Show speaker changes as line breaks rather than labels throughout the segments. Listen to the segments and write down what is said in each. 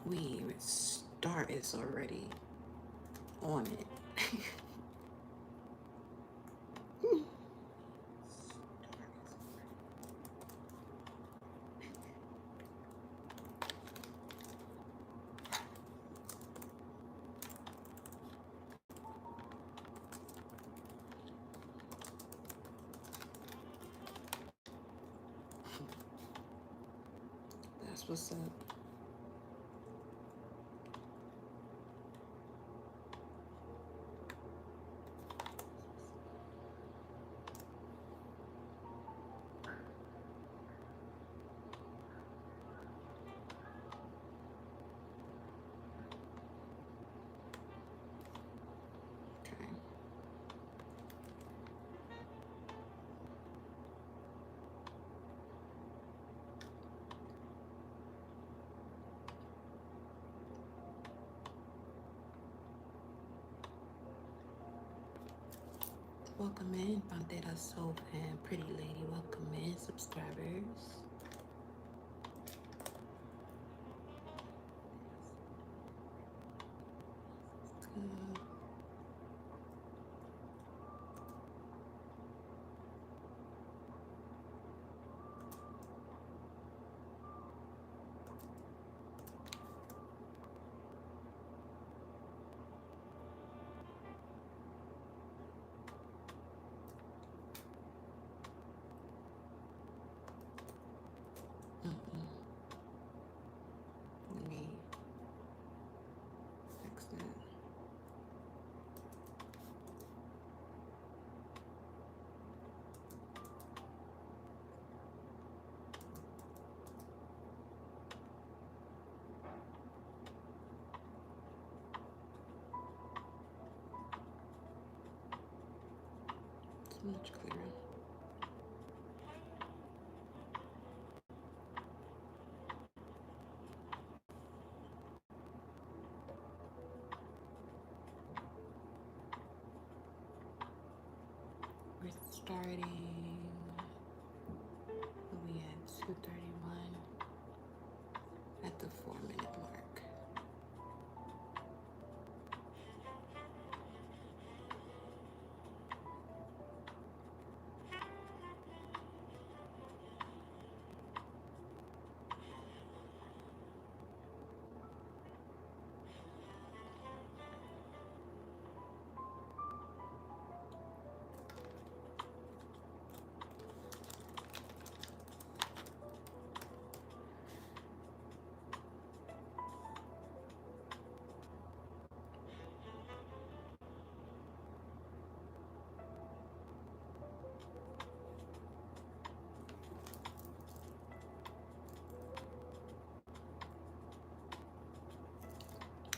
We even start is already on it. That's what's up. Okay. Welcome in, Bandera Soul Fan, pretty lady. Welcome in, subscribers. Good. Let me fix that. It's much clearer. We're starting. We at 2:31 at the 4-minute mark.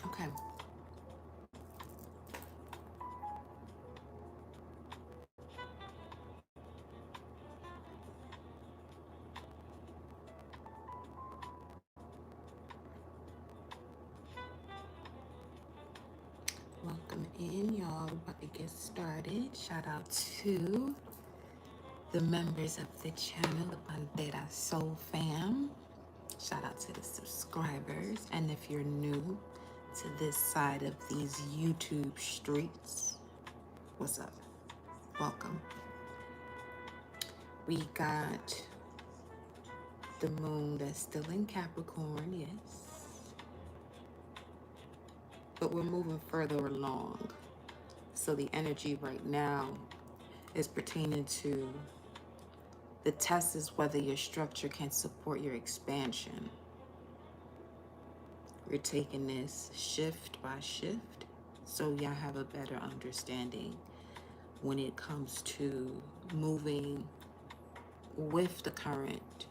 Okay. Welcome in, y'all. We're about to get started. Shout out to the members of the channel, the Bandera Soul Fam. Shout out to the subscribers. And if you're new to this side of these YouTube streets, what's up? Welcome. We got the moon that's still in Capricorn, yes. But we're moving further along. So the energy right now is pertaining to the test is whether your structure can support your expansion. We're taking this shift by shift so y'all have a better understanding when it comes to moving with the current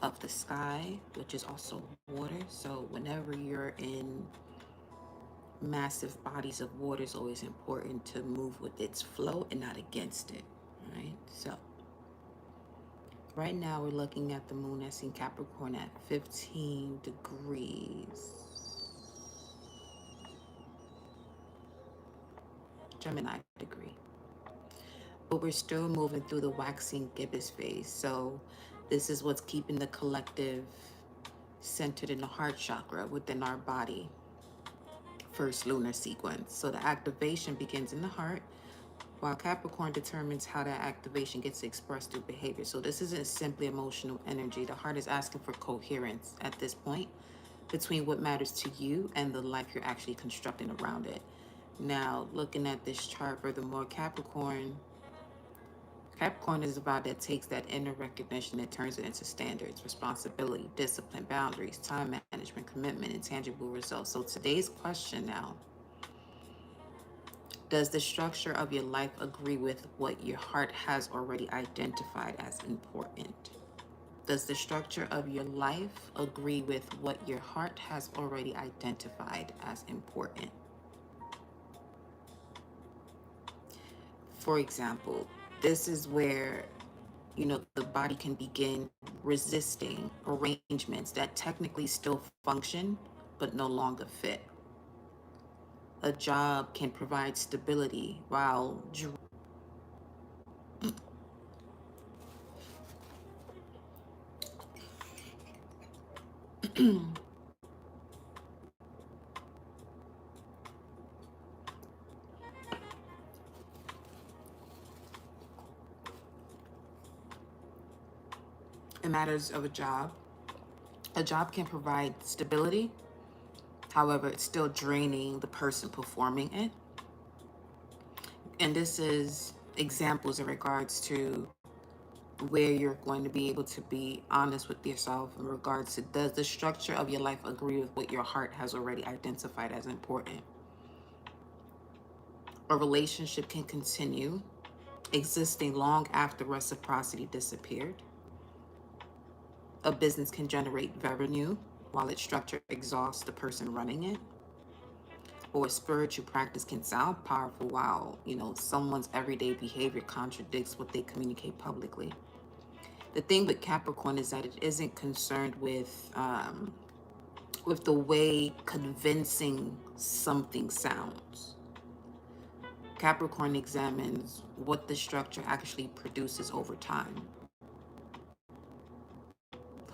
of the sky, which is also water. So whenever you're in massive bodies of water, it's always important to move with its flow and not against it, right? So right now we're looking at the moon that's in Capricorn at 15 degrees. Gemini degree. But we're still moving through the waxing gibbous phase. So this is what's keeping the collective centered in the heart chakra within our body, first lunar sequence. So the activation begins in the heart, while Capricorn determines how that activation gets expressed through behavior. So this isn't simply emotional energy. The heart is asking for coherence at this point between what matters to you and the life you're actually constructing around it. Now, looking at this chart furthermore, Capricorn is about that takes that inner recognition and turns it into standards, responsibility, discipline, boundaries, time management, commitment, and tangible results. So today's question now, does the structure of your life agree with what your heart has already identified as important? Does the structure of your life agree with what your heart has already identified as important? For example, this is where, the body can begin resisting arrangements that technically still function but no longer fit. A job can provide stability while in matters of a job can provide stability. However, it's still draining the person performing it. And this is examples in regards to where you're going to be able to be honest with yourself in regards to, does the structure of your life agree with what your heart has already identified as important? A relationship can continue existing long after reciprocity disappeared. A business can generate revenue while its structure exhausts the person running it. Or a spiritual practice can sound powerful while, someone's everyday behavior contradicts what they communicate publicly. The thing with Capricorn is that it isn't concerned with the way convincing something sounds. Capricorn examines what the structure actually produces over time,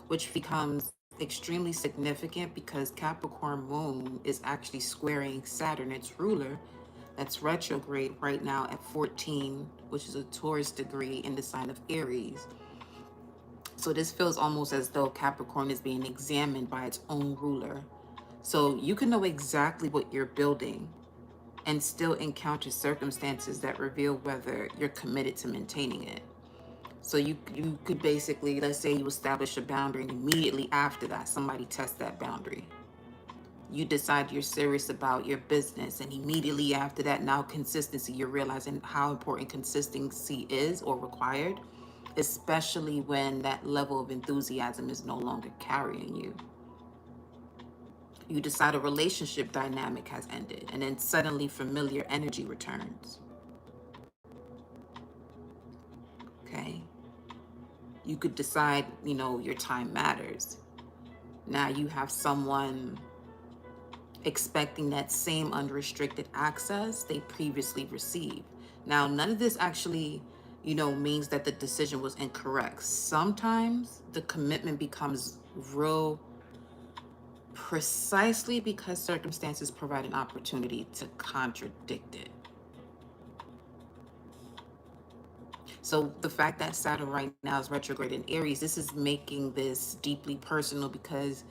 which becomes extremely significant because Capricorn moon is actually squaring Saturn, its ruler, that's retrograde right now at 14, which is a Taurus degree in the sign of Aries. So this feels almost as though Capricorn is being examined by its own ruler. So you can know exactly what you're building and still encounter circumstances that reveal whether you're committed to maintaining it. So you could basically, let's say you establish a boundary and immediately after that, somebody tests that boundary. You decide you're serious about your business and immediately after that, now consistency, you're realizing how important consistency is or required, especially when that level of enthusiasm is no longer carrying you. You decide a relationship dynamic has ended and then suddenly familiar energy returns. Okay. You could decide, your time matters. Now you have someone expecting that same unrestricted access they previously received. Now, none of this actually, means that the decision was incorrect. Sometimes the commitment becomes real precisely because circumstances provide an opportunity to contradict it. So the fact that Saturn right now is retrograde in Aries, this is making this deeply personal because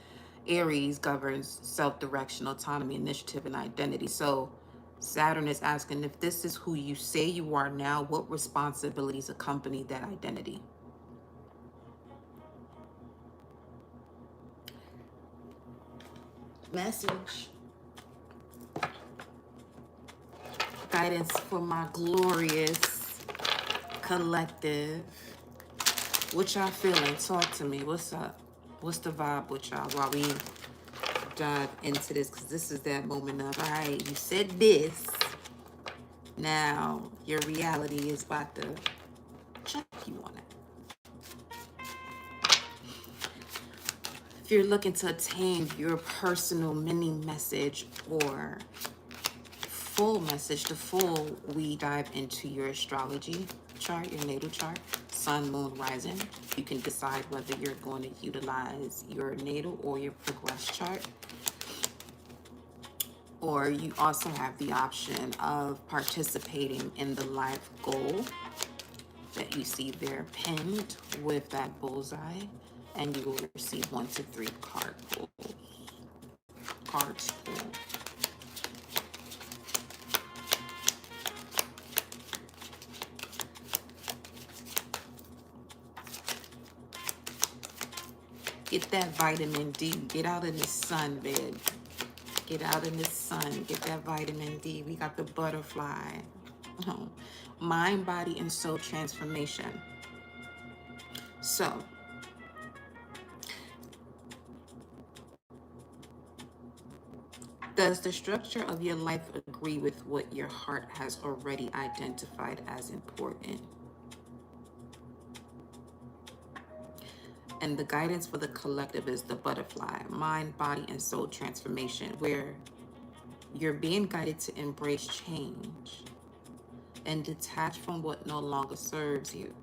Aries governs self-direction, autonomy, initiative, and identity. So Saturn is asking, if this is who you say you are now, what responsibilities accompany that identity? Message. Guidance for my glorious collective. What y'all feeling? Talk to me. What's up? What's the vibe with y'all while we dive into this? Because this is that moment of, all right, you said this. Now your reality is about to check you on it. If you're looking to attain your personal mini message or full message, the full, we dive into your astrology chart, your natal chart. sun, moon, rising. You can decide whether you're going to utilize your natal or your progress chart. Or you also have the option of participating in the life goal that you see there pinned with that bullseye. And you will receive 1 to 3 cards pulled. Get that vitamin D. Get out in the sun, babe. Get out in the sun. Get that vitamin D. We got the butterfly. Mind, body, and soul transformation. So, does the structure of your life agree with what your heart has already identified as important? And the guidance for the collective is the butterfly, mind, body, and soul transformation, where you're being guided to embrace change and detach from what no longer serves you.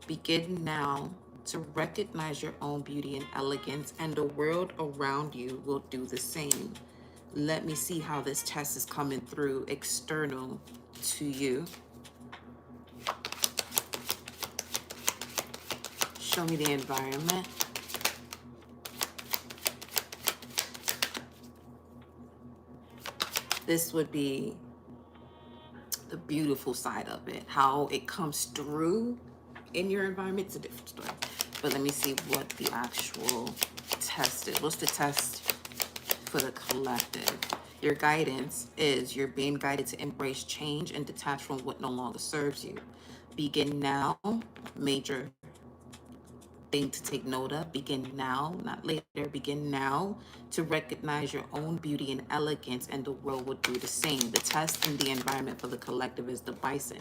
Begin now to recognize your own beauty and elegance, and the world around you will do the same. Let me see how this test is coming through external to you. Show me the environment. This would be the beautiful side of it. How it comes through in your environment is a different story. But let me see what the actual test is. What's the test for the collective? Your guidance is you're being guided to embrace change and detach from what no longer serves you. Begin now. Major thing to take note of. Begin now, not later. Begin now to recognize your own beauty and elegance, and the world will do the same. The test in the environment for the collective is the bison.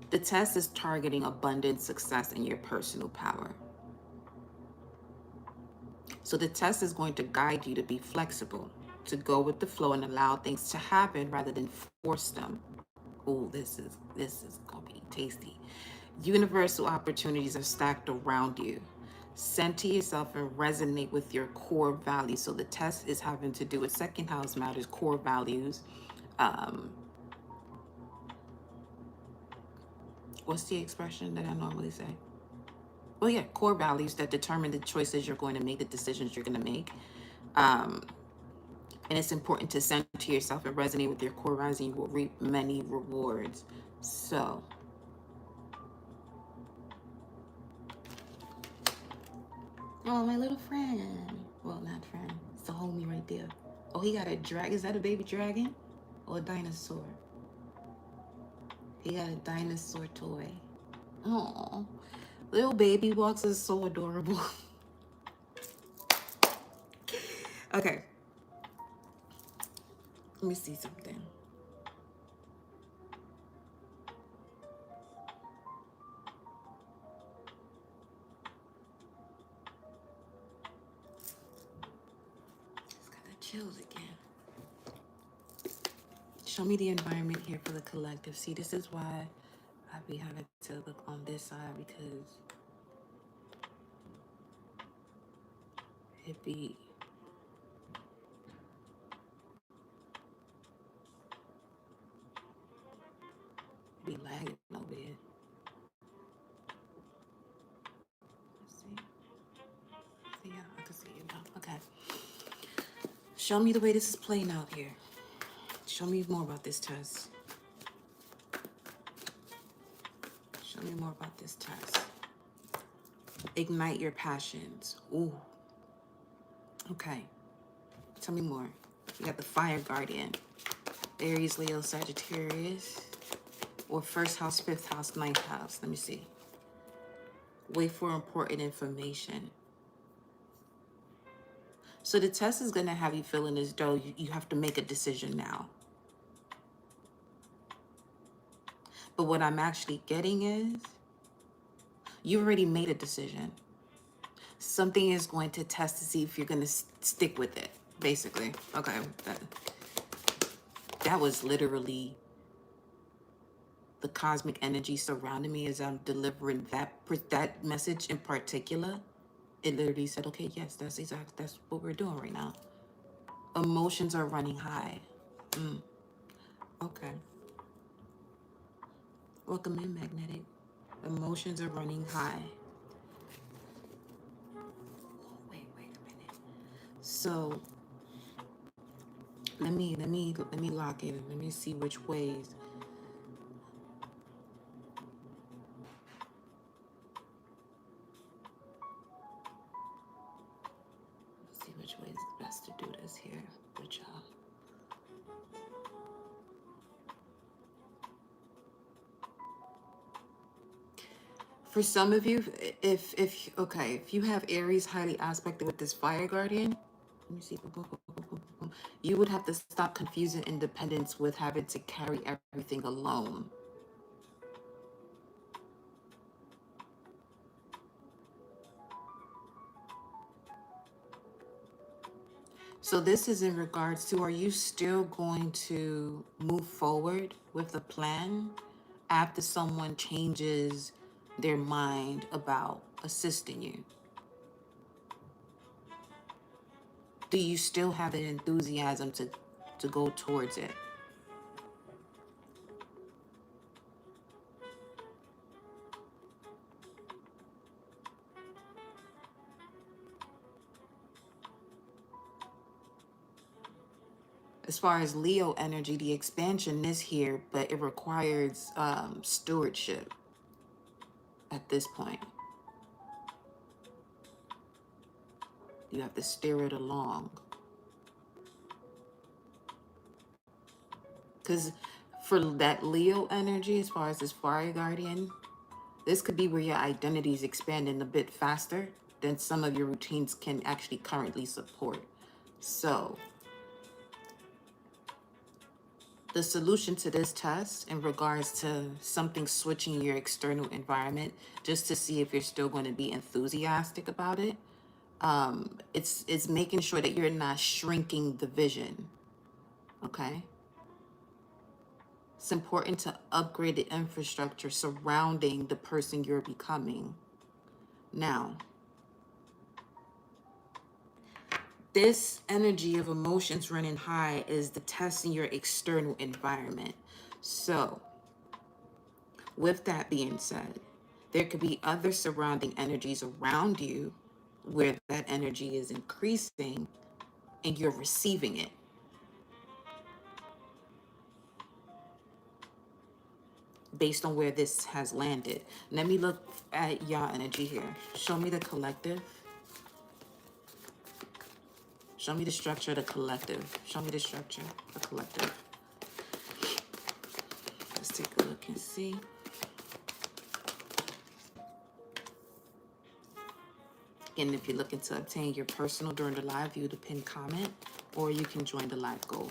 The test is targeting abundant success in your personal power. So the test is going to guide you to be flexible, to go with the flow and allow things to happen rather than force them. Oh, this is gonna be tasty. Universal opportunities are stacked around you. Center yourself and resonate with your core values. So the test is having to do with second house matters, core values. What's the expression that I normally say? Well, yeah, core values that determine the choices you're going to make, the decisions you're going to make. And it's important to center yourself and resonate with your core values, and you will reap many rewards. So, oh, my little friend. Well, not friend. It's a homie right there. Oh, he got a dragon. Is that a baby dragon? Or a dinosaur? He got a dinosaur toy. Oh, little baby walks is so adorable. Okay. Let me see something. Just got the chills again. Show me the environment here for the collective. See, this is why I be having to look on this side, because it be lagging over here. Let's see. See, yeah, I can see it now. Okay. Show me the way this is playing out here. Show me more about this test. Show me more about this test. Ignite your passions. Ooh. Okay. Tell me more. You got the fire guardian. Aries, Leo, Sagittarius. Or first house, fifth house, ninth house. Let me see. Wait for important information. So the test is going to have you feeling as though you have to make a decision now. But what I'm actually getting is you already made a decision. Something is going to test to see if you're going to stick with it, basically. Okay. That was literally the cosmic energy surrounding me as I'm delivering that message in particular, it literally said, okay, yes, that's what we're doing right now. Emotions are running high. Okay. Welcome in, Magnetic. Emotions are running high. Wait a minute. So let me lock in. Let me see which ways. Let's see which way is best to do this here with y'all. For some of you, if you have Aries highly aspected with this fire guardian, let me see. You would have to stop confusing independence with having to carry everything alone. So this is in regards to, are you still going to move forward with the plan after someone changes their mind about assisting you? Do you still have the enthusiasm to go towards it? As far as Leo energy, the expansion is here, but it requires stewardship at this point. You have to steer it along. Because for that Leo energy, as far as this fire guardian, this could be where your identity is expanding a bit faster than some of your routines can actually currently support. So the solution to this test in regards to something switching your external environment, just to see if you're still going to be enthusiastic about it, it's making sure that you're not shrinking the vision. Okay, it's important to upgrade the infrastructure surrounding the person you're becoming. Now, this energy of emotions running high is the test in your external environment. So with that being said, there could be other surrounding energies around you where that energy is increasing and you're receiving it. Based on where this has landed. Let me look at y'all energy here. Show me the collective. Show me the structure of the collective. Show me the structure of the collective. Let's take a look and see. And if you're looking to obtain your personal during the live, view the pinned comment, or you can join the live goal.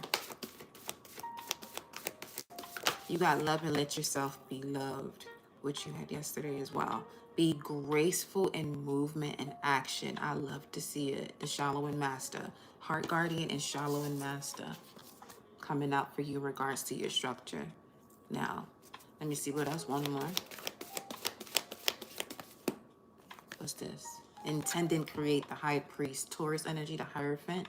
You got love and let yourself be loved, which you had yesterday as well. Be graceful in movement and action. I love to see it. The Shallow and Master. Heart Guardian and Shallow and Master coming out for you in regards to your structure. Now, let me see what else. One more. What's this? Intending create the High Priest. Taurus energy, the Hierophant.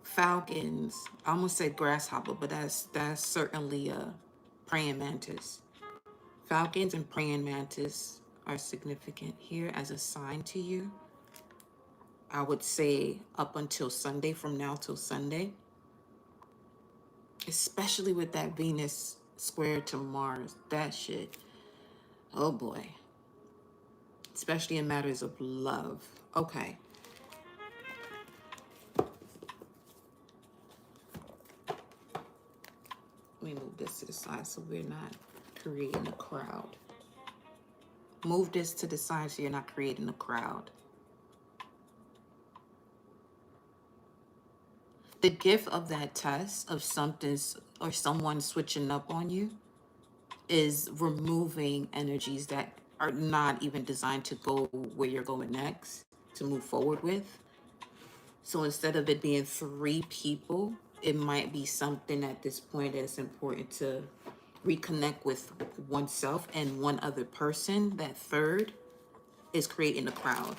Falcons. I almost said grasshopper, but that's certainly a praying mantis. Falcons and praying mantis are significant here as a sign to you. I would say up until Sunday, from now till Sunday. Especially with that Venus square to Mars. That shit. Oh boy. Especially in matters of love. Okay. Let me move this to the side so we're not creating a crowd. Move this to the side so you're not creating a crowd. The gift of that test of something or someone switching up on you is removing energies that are not even designed to go where you're going next, to move forward with. So instead of it being 3 people, it might be something at this point that's important to reconnect with oneself and one other person. That third is creating a crowd.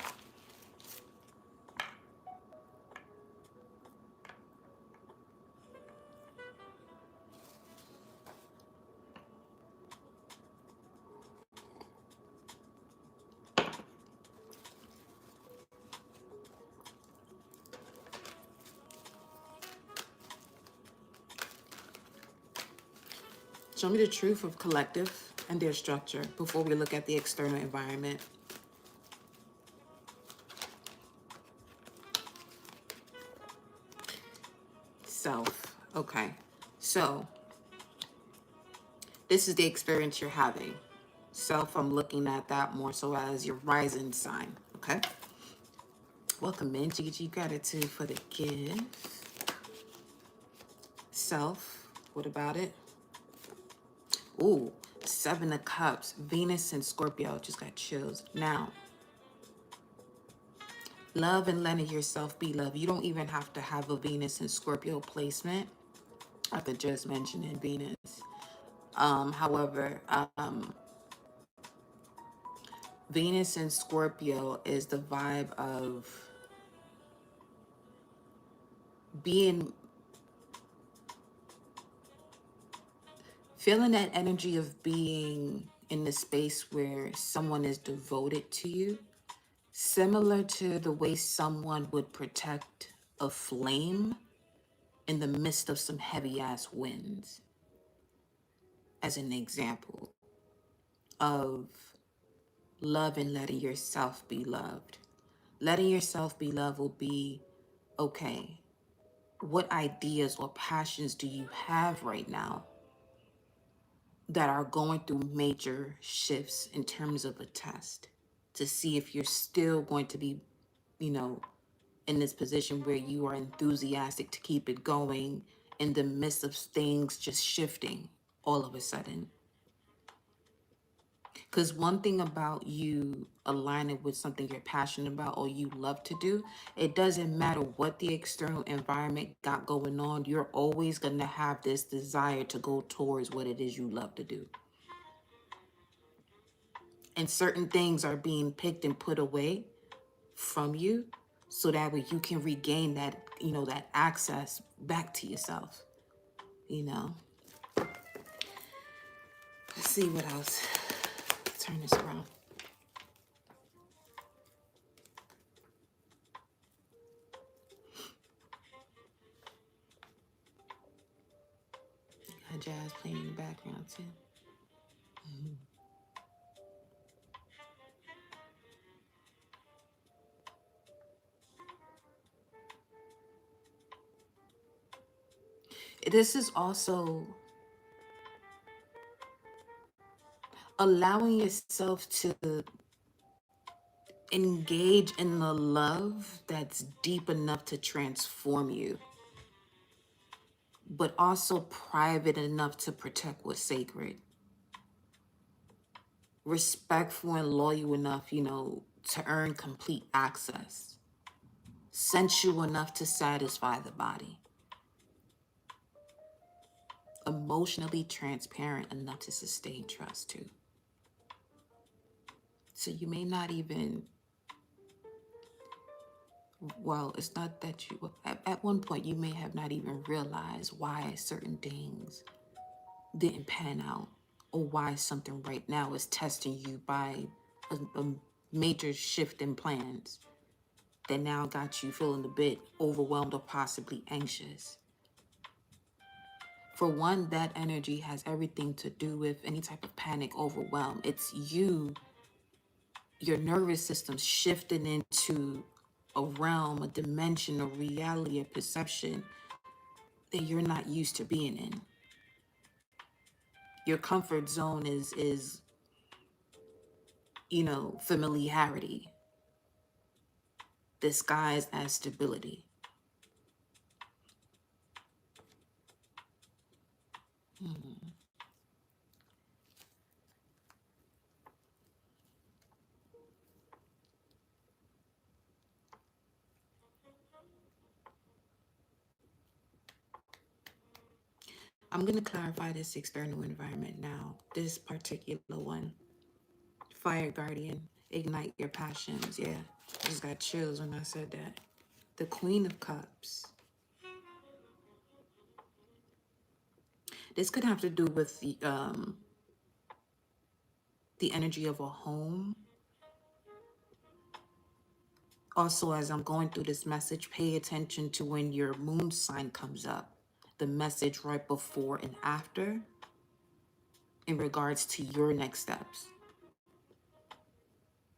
Show me the truth of collective and their structure before we look at the external environment. Self. Okay. So this is the experience you're having. Self, I'm looking at that more so as your rising sign. Okay. Welcome in, Gigi. Gratitude for the gift. Self. What about it? Ooh, 7 of Cups. Venus and Scorpio. Just got chills. Now, love and letting yourself be loved. You don't even have to have a Venus and Scorpio placement. After just mentioning Venus. However, Venus and Scorpio is the vibe of feeling that energy of being in the space where someone is devoted to you, similar to the way someone would protect a flame in the midst of some heavy ass winds, as an example of love and letting yourself be loved. Letting yourself be loved will be, okay, what ideas or passions do you have right now that are going through major shifts in terms of a test to see if you're still going to be, you know, in this position where you are enthusiastic to keep it going in the midst of things just shifting all of a sudden. Because one thing about you aligning with something you're passionate about or you love to do, it doesn't matter what the external environment got going on, you're always going to have this desire to go towards what it is you love to do. And certain things are being picked and put away from you so that way you can regain that, that access back to yourself, Let's see what else. Turn this around. Got jazz playing in the background too. This is also allowing yourself to engage in the love that's deep enough to transform you, but also private enough to protect what's sacred. Respectful and loyal enough, to earn complete access. Sensual enough to satisfy the body. Emotionally transparent enough to sustain trust too. So you may not even, it's not that you, at one point you may have not even realized why certain things didn't pan out or why something right now is testing you by a major shift in plans that now got you feeling a bit overwhelmed or possibly anxious. For one, that energy has everything to do with any type of panic, overwhelm. It's you, your nervous system shifting into a realm, a dimension, a reality, a perception that you're not used to being in. Your comfort zone is familiarity disguised as stability. I'm going to clarify this external environment now. This particular one, Fire Guardian, ignite your passions. Yeah, I just got chills when I said that. The Queen of Cups. This could have to do with the energy of a home. Also, as I'm going through this message, pay attention to when your moon sign comes up. The message right before and after in regards to your next steps.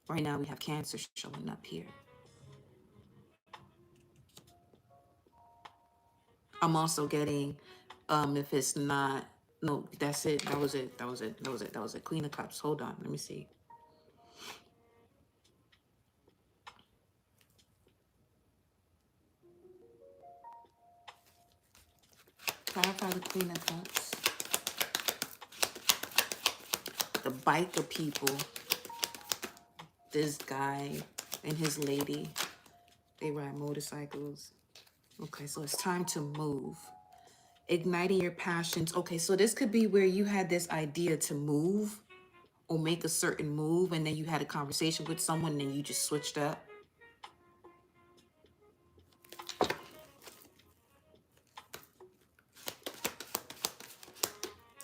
Right now we have Cancer showing up here. I'm also getting, if it's not, no, that's it. That was it. That was it. That was it. That was it. Queen of Cups. Hold on. Let me see. Clarify the Queen of Cups. The biker people. This guy and his lady. They ride motorcycles. Okay, so it's time to move. Igniting your passions. Okay, so this could be where you had this idea to move or make a certain move, and then you had a conversation with someone and then you just switched up.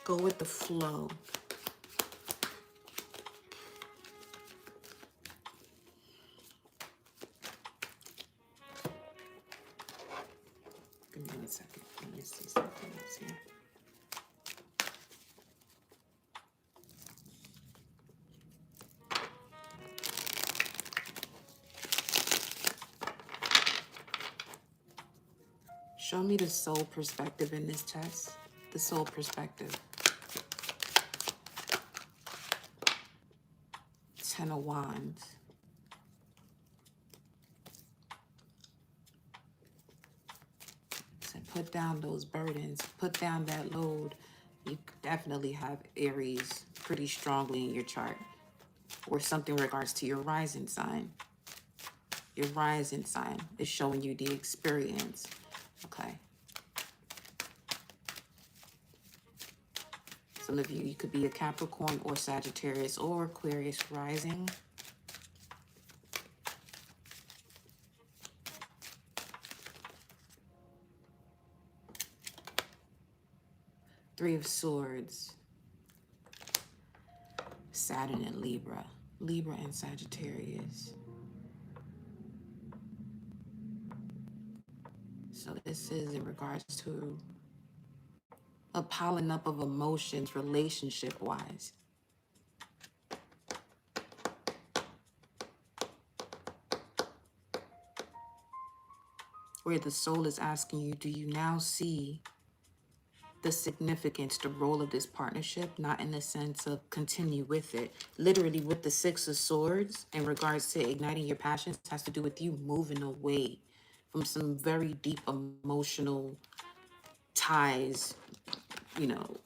Go with the flow. Give me 1 second. Let me see something else here. Show me the soul perspective in this test. The soul perspective. 10 of Wands. So put down those burdens. Put down that load. You definitely have Aries pretty strongly in your chart. Or something in regards to your rising sign. Your rising sign is showing you the experience. Okay. Some of you could be a Capricorn or Sagittarius or Aquarius rising. Three of Swords. Saturn and Libra. Libra and Sagittarius. So this is in regards to a piling up of emotions relationship-wise. Where the soul is asking you, do you now see the significance, the role of this partnership? Not in the sense of continue with it. Literally with the Six of Swords in regards to igniting your passions has to do with you moving away from some very deep emotional ties, you know,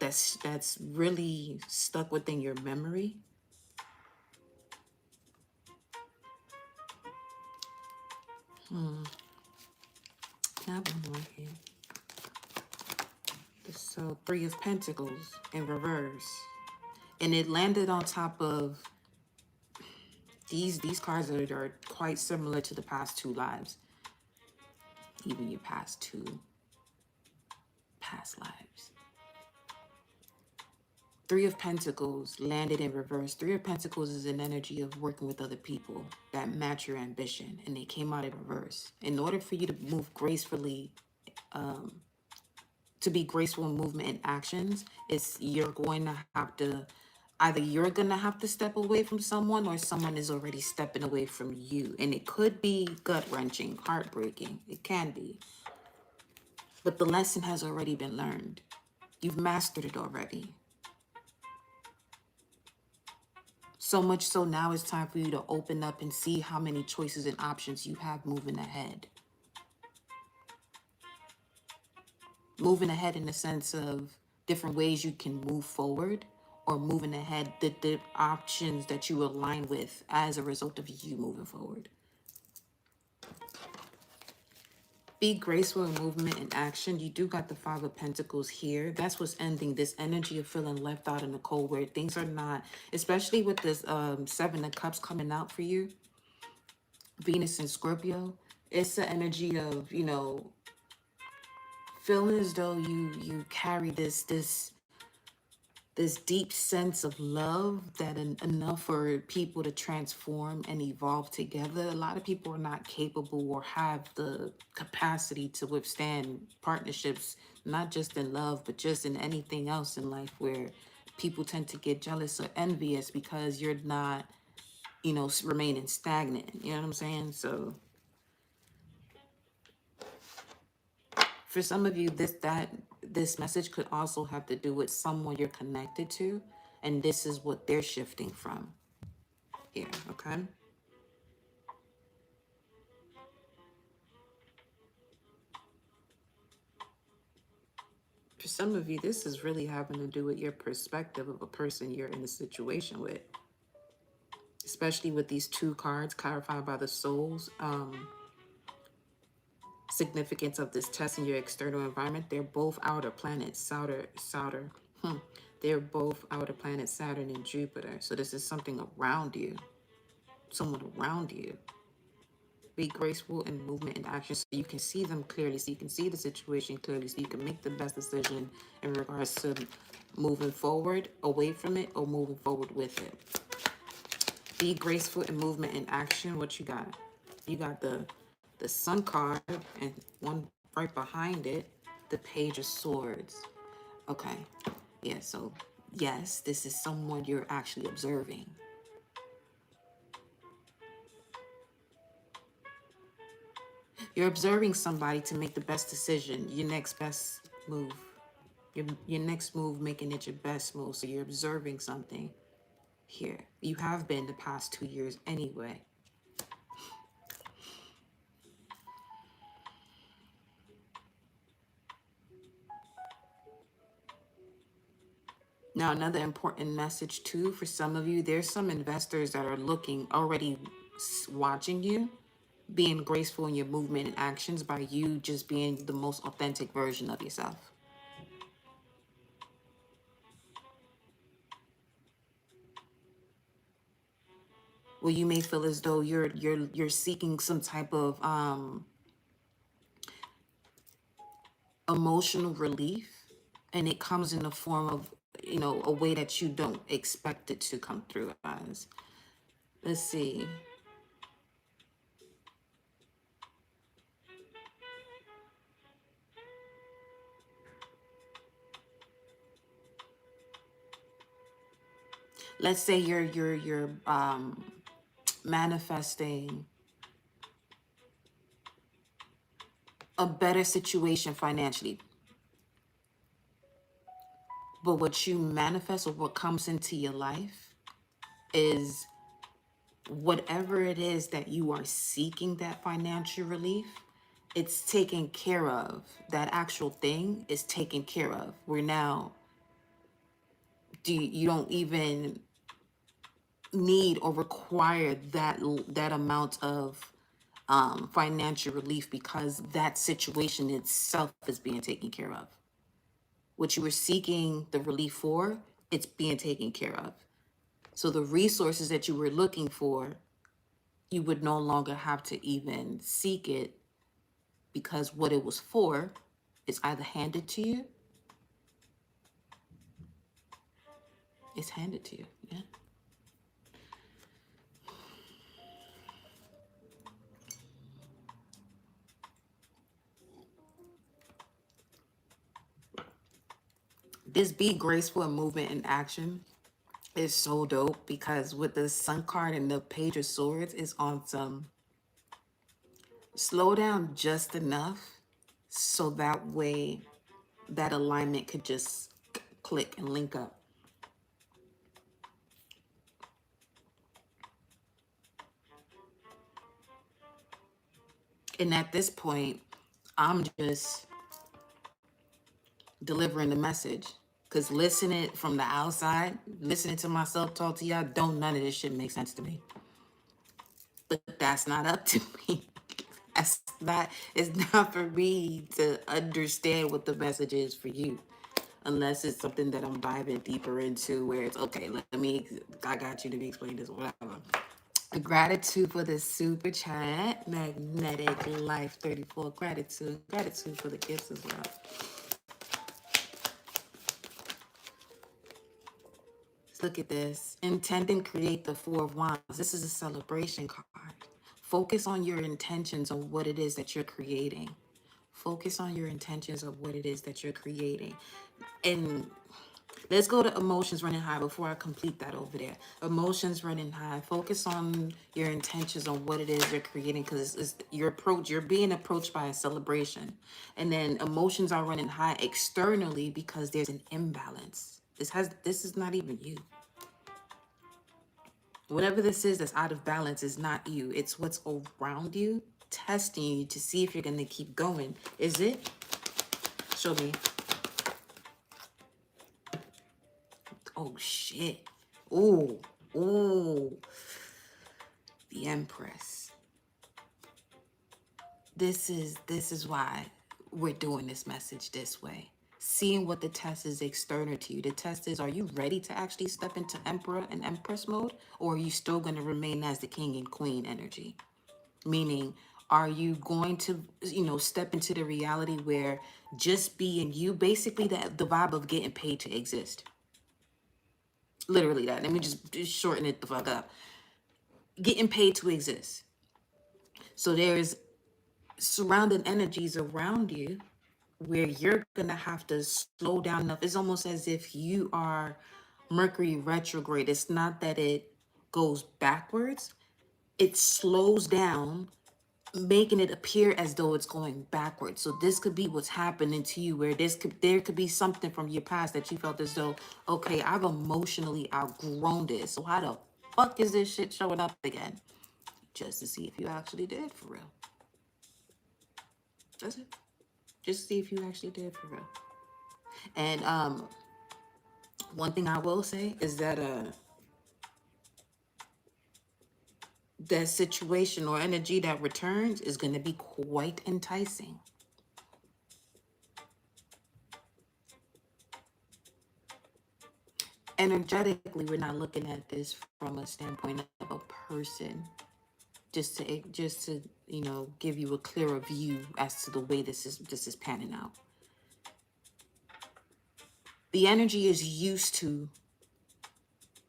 that's really stuck within your memory. Now one more here. So Three of Pentacles in reverse. And it landed on top of these cards that are quite similar to the past two lives. Even your past lives. Three of Pentacles landed in reverse. Three of Pentacles is an energy of working with other people that match your ambition, and they came out in reverse. In order for you to move gracefully, to be graceful in movement and actions, you're going to have to, either you're going to have to step away from someone or someone is already stepping away from you. And it could be gut-wrenching, heartbreaking. It can be. But the lesson has already been learned. You've mastered it already. So much so now it's time for you to open up and see how many choices and options you have moving ahead. Moving ahead in the sense of different ways you can move forward, or moving ahead the options that you align with as a result of you moving forward. Be graceful in movement and action. You do got the Five of Pentacles here. That's what's ending this energy of feeling left out in the cold, where things are not, especially with this Seven of Cups coming out for you, Venus and Scorpio. It's the energy of, you know, feeling as though you carry this deep sense of love that enough for people to transform and evolve together. A lot of people are not capable or have the capacity to withstand partnerships, not just in love, but just in anything else in life, where people tend to get jealous or envious because you're not, you know, remaining stagnant. You know what I'm saying? So for some of you, this message could also have to do with someone you're connected to, and this is what they're shifting from here. Okay. For some of you, this is really having to do with your perspective of a person you're in a situation with, especially with these two cards clarified by the souls. Significance of this test in your external environment. They're both outer planets, Saturn. They're both outer planets, Saturn and Jupiter. So this is something around you, someone around you. Be graceful in movement and action so you can see them clearly, so you can see the situation clearly, so you can make the best decision in regards to moving forward away from it or moving forward with it. Be graceful in movement and action. What you got? You got the Sun card, and one right behind it, the Page of Swords. Okay. Yeah, so yes, this is someone you're actually observing. You're observing somebody to make the best decision, your next best move. Your next move, making it your best move. So you're observing something here. You have been the past 2 years anyway. Now, another important message too, for some of you, there's some investors that are looking, already watching you, being graceful in your movement and actions by you just being the most authentic version of yourself. Well, you may feel as though you're seeking some type of emotional relief, and it comes in the form of, you know, a way that you don't expect it to come through as. Let's see. Let's say you're manifesting a better situation financially, but what you manifest or what comes into your life is whatever it is that you are seeking, that financial relief, it's taken care of. That actual thing is taken care of. Where now you don't even need or require that amount of financial relief, because that situation itself is being taken care of. What you were seeking the relief for, it's being taken care of. So the resources that you were looking for, you would no longer have to even seek it, because what it was for is either handed to you, it's handed to you. Yeah. This be graceful in movement and action is so dope, because with the Sun card and the Page of Swords is on some slow down just enough so that way that alignment could just click and link up. And at this point, I'm just delivering the message. Because listening from the outside, listening to myself talk to y'all, don't none of this shit make sense to me. But that's not up to me. It's not for me to understand what the message is for you. Unless it's something that I'm diving deeper into where it's okay, I got you to be explained this, whatever. Gratitude for the super chat. Magnetic Life 34. Gratitude. Gratitude for the gifts as well. Let's look at this. Intend and create the Four of Wands. This is a celebration card. Focus on your intentions on what it is that you're creating. Focus on your intentions of what it is that you're creating. And let's go to emotions running high before I complete that over there. Emotions running high. Focus on your intentions on what it is you're creating, because it's your approach. You're being approached by a celebration, and then emotions are running high externally because there's an imbalance. This is not even you. Whatever this is that's out of balance is not you. It's what's around you, testing you to see if you're gonna keep going. Is it? Show me. Oh shit. Ooh. Ooh. The Empress. This is why we're doing this message this way. Seeing what the test is external to you. The test is, are you ready to actually step into Emperor and Empress mode? Or are you still going to remain as the King and Queen energy? Meaning, are you going to, step into the reality where just being you, basically the vibe of getting paid to exist. Literally that. Let me just shorten it the fuck up. Getting paid to exist. So there's surrounding energies around you where you're gonna have to slow down enough. It's almost as if you are Mercury retrograde. It's not that it goes backwards, it slows down, making it appear as though it's going backwards. So this could be what's happening to you, where there could be something from your past that you felt as though, okay, I've emotionally outgrown this. So how the fuck is this shit showing up again? Just to see if you actually did for real. That's it. Just to see if you actually did for real. And one thing I will say is that that situation or energy that returns is going to be quite enticing. Energetically, we're not looking at this from a standpoint of a person. Just to give you a clearer view as to the way this is panning out. The energy is used to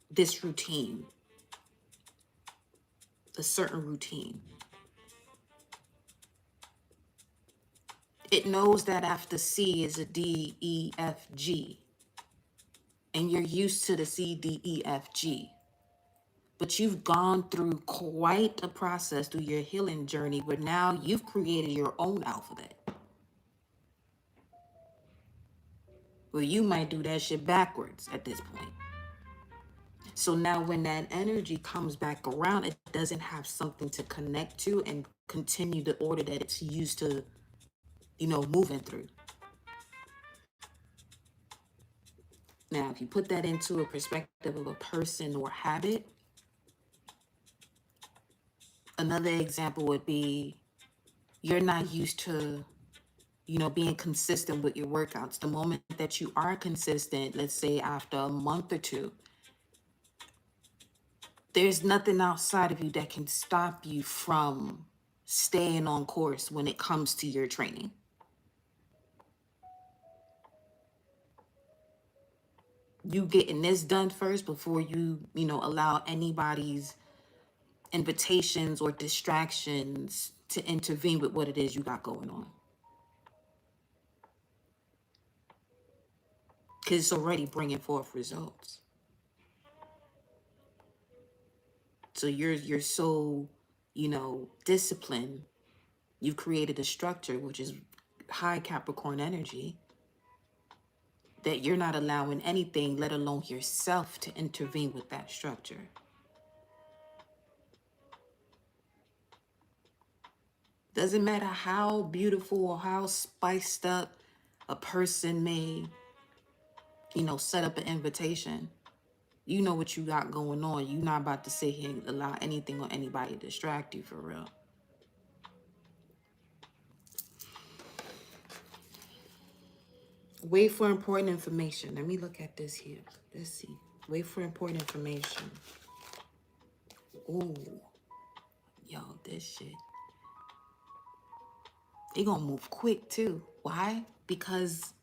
this routine, a certain routine. It knows that after C is a D, E, F, G. And you're used to the C, D, E, F, G. But you've gone through quite a process through your healing journey where now you've created your own alphabet. Well, you might do that shit backwards at this point. So now when that energy comes back around, it doesn't have something to connect to and continue the order that it's used to, moving through. Now, if you put that into a perspective of a person or habit, another example would be you're not used to, being consistent with your workouts. The moment that you are consistent, let's say after a month or two, there's nothing outside of you that can stop you from staying on course when it comes to your training. You getting this done first before you, allow anybody's invitations or distractions to intervene with what it is you got going on. Because it's already bringing forth results. So you're so, disciplined. You've created a structure, which is high Capricorn energy, that you're not allowing anything, let alone yourself, to intervene with that structure. Doesn't matter how beautiful or how spiced up a person may, set up an invitation. You know what you got going on. You're not about to sit here and allow anything or anybody to distract you for real. Wait for important information. Let me look at this here. Let's see. Wait for important information. Ooh, yo, this shit. It gonna move quick too. Why? Because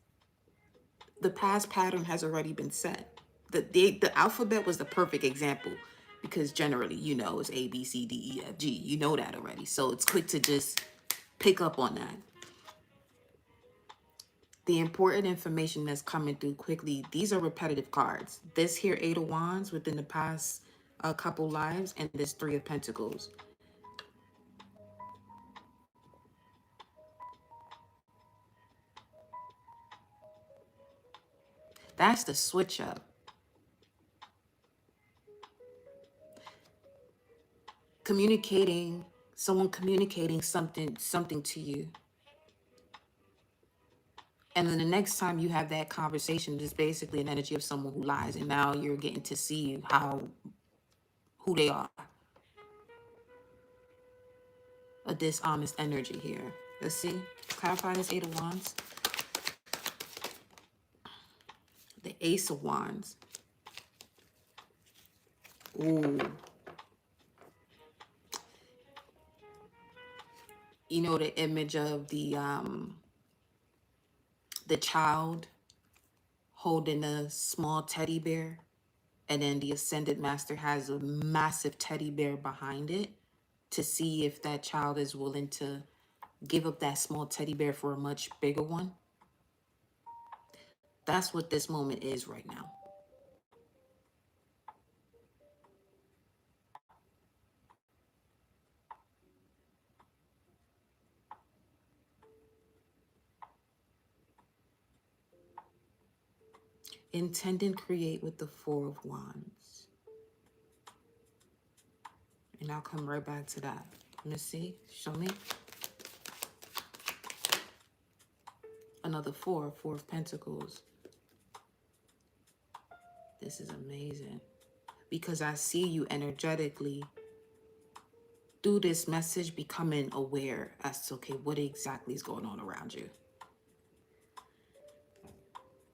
the past pattern has already been set. The alphabet was the perfect example because generally, you know, it's A, B, C, D, E, F, G. You know that already. So it's quick to just pick up on that. The important information that's coming through quickly, these are repetitive cards. This here, Eight of Wands within the past couple lives, and this Three of Pentacles. That's the switch up. Communicating, someone communicating something to you. And then the next time you have that conversation, it's basically an energy of someone who lies. And now you're getting to see who they are. A dishonest energy here. Let's see. Clarify this Eight of Wands. The Ace of Wands. Ooh. You know the image of the child holding a small teddy bear, and then the ascended master has a massive teddy bear behind it to see if that child is willing to give up that small teddy bear for a much bigger one. That's what this moment is right now. Intend and create with the Four of Wands. And I'll come right back to that. Let me see. Show me. Another Four of Pentacles. This is amazing. Because I see you energetically through this message becoming aware as to, okay, what exactly is going on around you.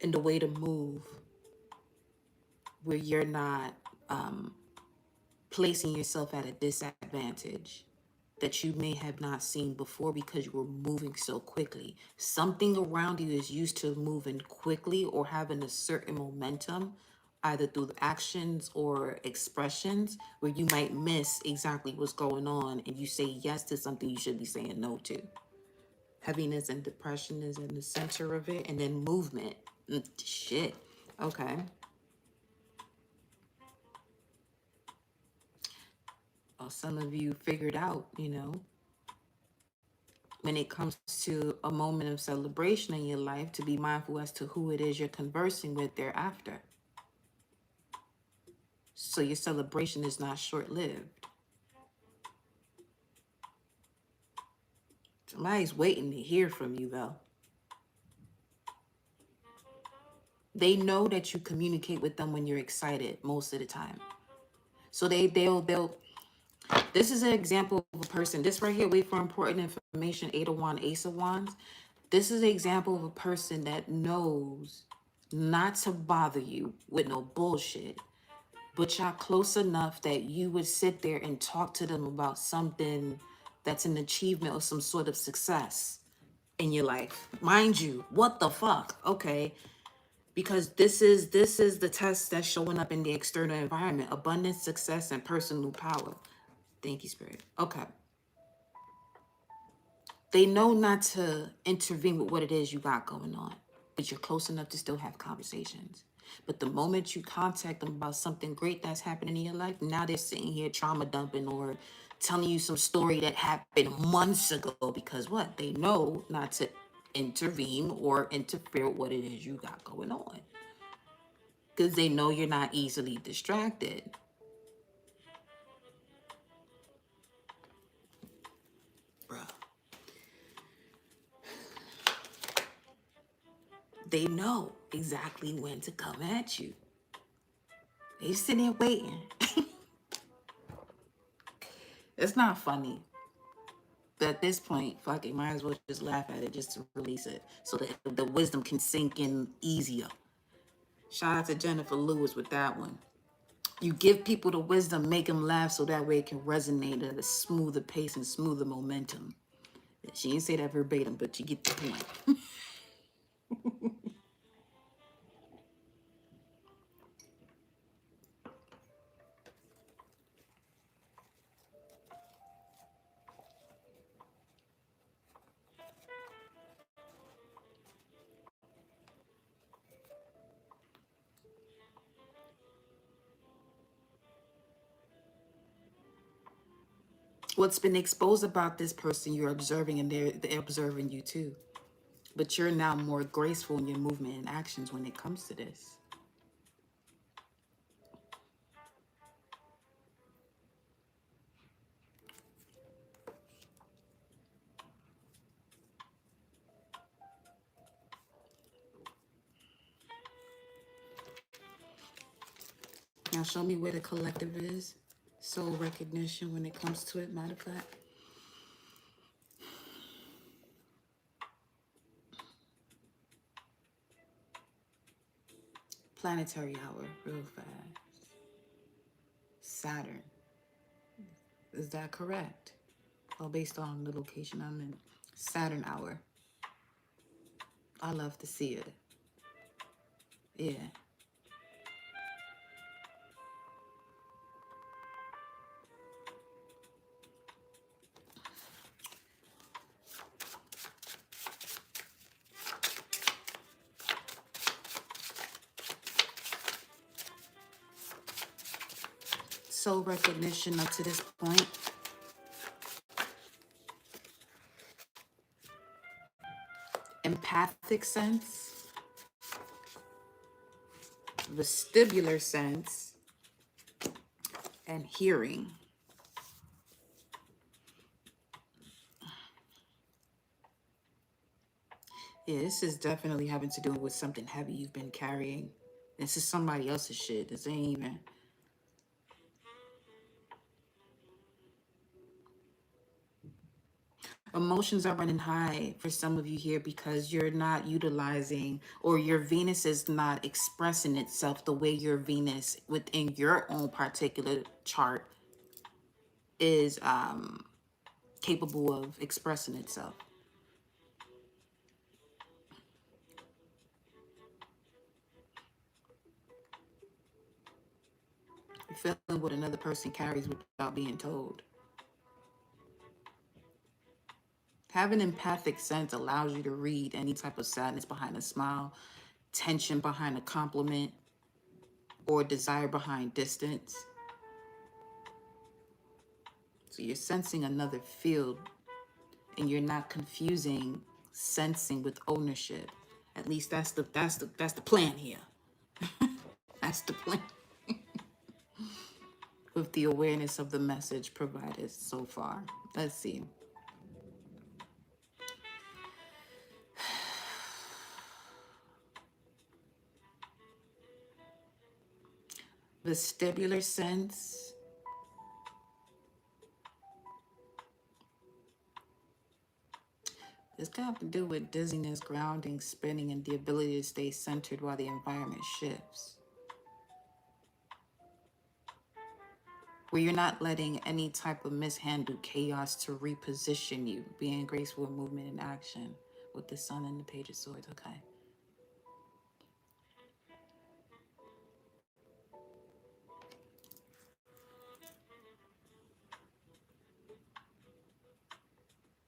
And the way to move where you're not placing yourself at a disadvantage that you may have not seen before because you were moving so quickly. Something around you is used to moving quickly or having a certain momentum, either through actions or expressions, where you might miss exactly what's going on and you say yes to something you should be saying no to. Heaviness and depression is in the center of it, and then movement. Shit. Okay. Well, some of you figured out, you know, when it comes to a moment of celebration in your life, to be mindful as to who it is you're conversing with thereafter. So your celebration is not short-lived. Somebody's waiting to hear from you, though. They know that you communicate with them when you're excited most of the time. So they'll this is an example of a person. This right here, wait for important information, Eight of Wands, Ace of Wands. This is an example of a person that knows not to bother you with no bullshit, but y'all close enough that you would sit there and talk to them about something that's an achievement or some sort of success in your life. Mind you, what the fuck? Okay. Because this is the test that's showing up in the external environment. Abundance, success, and personal power. Thank you, Spirit. Okay. They know not to intervene with what it is you got going on, but you're close enough to still have conversations. But the moment you contact them about something great that's happening in your life, now they're sitting here trauma dumping or telling you some story that happened months ago, because what? They know not to intervene or interfere with what it is you got going on. Because they know you're not easily distracted. Bruh. They know exactly when to come at you. They sitting there waiting. It's not funny. But at this point, fuck it, might as well just laugh at it just to release it so that the wisdom can sink in easier. Shout out to Jennifer Lewis with that one. You give people the wisdom, make them laugh so that way it can resonate at a smoother pace and smoother momentum. She didn't say that verbatim, but you get the point. What's been exposed about this person you're observing, and they're observing you too. But you're now more graceful in your movement and actions when it comes to this. Now show me where the collective is. Soul recognition when it comes to it, matter of fact. Planetary hour, real fast. Saturn. Is that correct? Well, based on the location I'm in. Saturn hour. I love to see it. Yeah. Soul recognition up to this point. Empathic sense. Vestibular sense. And hearing. Yeah, this is definitely having to do with something heavy you've been carrying. This is somebody else's shit. This ain't even. Emotions are running high for some of you here because you're not utilizing, or your Venus is not expressing itself the way your Venus within your own particular chart is capable of expressing itself. You're feeling what another person carries without being told. Having empathic sense allows you to read any type of sadness behind a smile, tension behind a compliment, or desire behind distance. So you're sensing another field, and you're not confusing sensing with ownership. At least that's the plan here. That's the plan. With the awareness of the message provided so far. Let's see. Vestibular sense. This could have to do with dizziness, grounding, spinning, and the ability to stay centered while the environment shifts. Where you're not letting any type of mishandled chaos to reposition you. Being graceful in movement and action with the sun and the page of swords. Okay.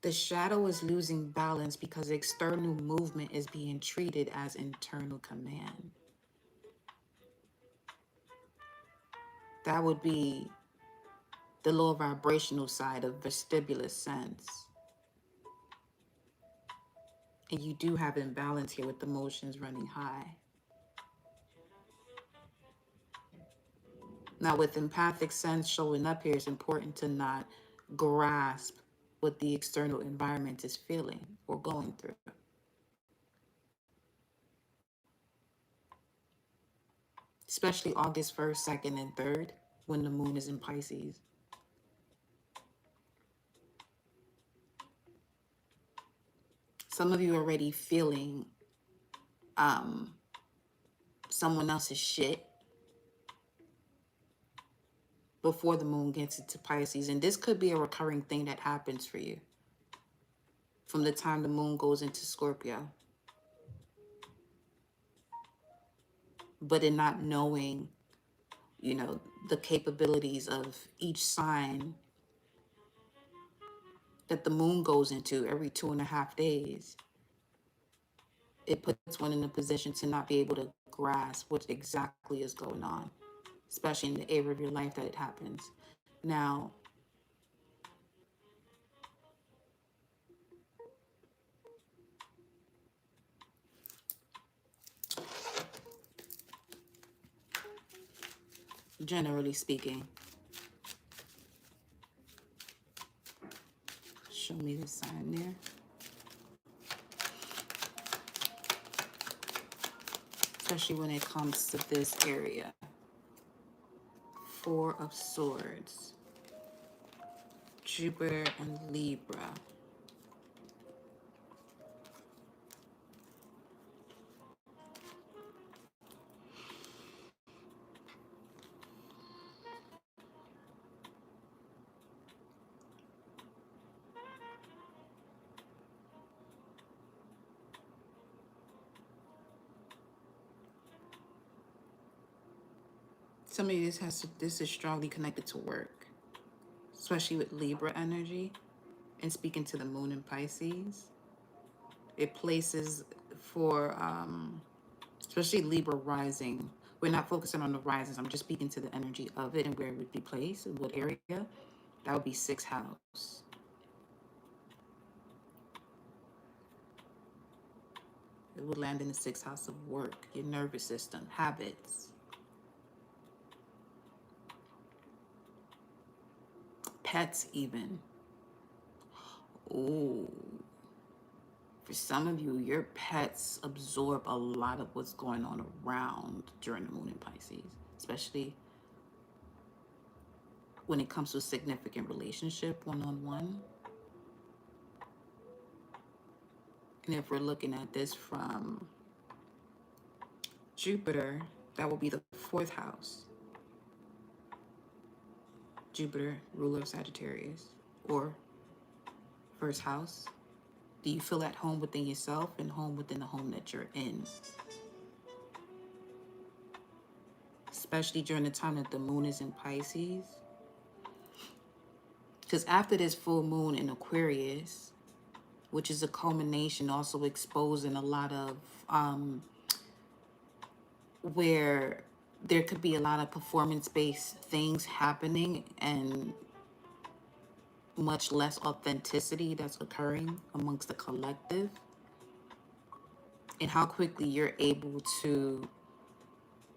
The shadow is losing balance because external movement is being treated as internal command. That would be the low vibrational side of vestibular sense. And you do have imbalance here with emotions running high. Now with empathic sense showing up here, it's important to not grasp what the external environment is feeling or going through. Especially August 1st, 2nd, and 3rd, when the moon is in Pisces. Some of you are already feeling someone else's shit before the moon gets into Pisces. And this could be a recurring thing that happens for you from the time the moon goes into Scorpio. But in not knowing, you know, the capabilities of each sign that the moon goes into every 2.5 days, it puts one in a position to not be able to grasp what exactly is going on, especially in the area of your life that it happens. Now, generally speaking, show me the sign there. Especially when it comes to this area. 4 of Swords, Jupiter and Libra. Some of you, this is strongly connected to work, especially with Libra energy and speaking to the moon in Pisces. It places for, especially Libra rising. We're not focusing on the rises. I'm just speaking to the energy of it and where it would be placed, in what area. That would be 6th house. It would land in the 6th house of work, your nervous system, habits. Pets even. Ooh. For some of you, your pets absorb a lot of what's going on around during the moon in Pisces, especially when it comes to a significant relationship, one-on-one. And if we're looking at this from Jupiter, that will be the 4th house. Jupiter, ruler of Sagittarius, or 1st house. Do you feel at home within yourself and home within the home that you're in? Especially during the time that the moon is in Pisces. Because after this full moon in Aquarius, which is a culmination, also exposing a lot of where there could be a lot of performance-based things happening and much less authenticity that's occurring amongst the collective, and how quickly you're able to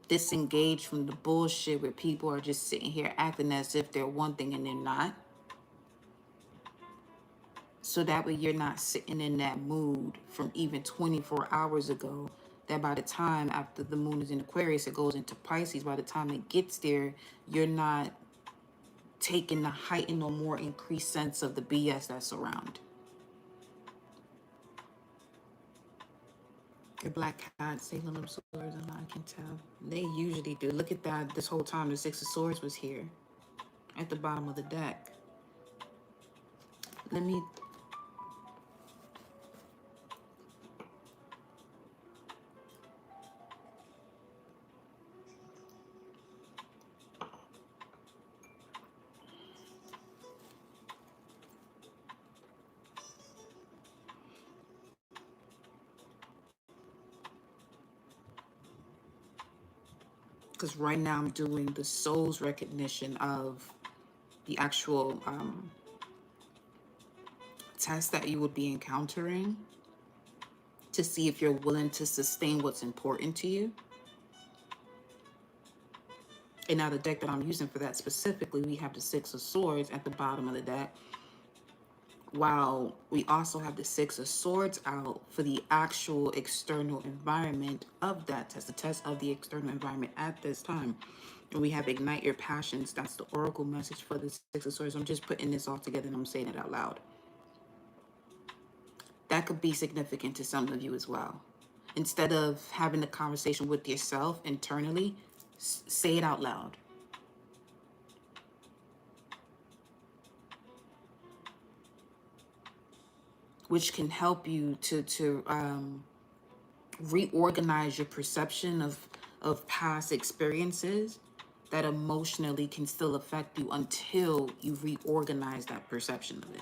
disengage from the bullshit where people are just sitting here acting as if they're one thing and they're not. So that way you're not sitting in that mood from even 24 hours ago, that by the time after the moon is in Aquarius, it goes into Pisces. By the time it gets there, you're not taking the heightened or more increased sense of the BS that's around. Your black cats, they little swords, and I can tell. They usually do. Look at that. This whole time the 6 of Swords was here at the bottom of the deck. Let me... Because right now I'm doing the soul's recognition of the actual test that you would be encountering to see if you're willing to sustain what's important to you. And now the deck that I'm using for that specifically, we have the 6 of Swords at the bottom of the deck, while we also have the 6 of Swords out for the actual external environment of that test, the test of the external environment at this time. And we have Ignite Your Passions. That's the oracle message for the 6 of Swords. I'm just putting this all together and I'm saying it out loud. That could be significant to some of you as well. Instead of having the conversation with yourself internally, say it out loud. Which can help you to reorganize your perception of past experiences that emotionally can still affect you until you reorganize that perception of it.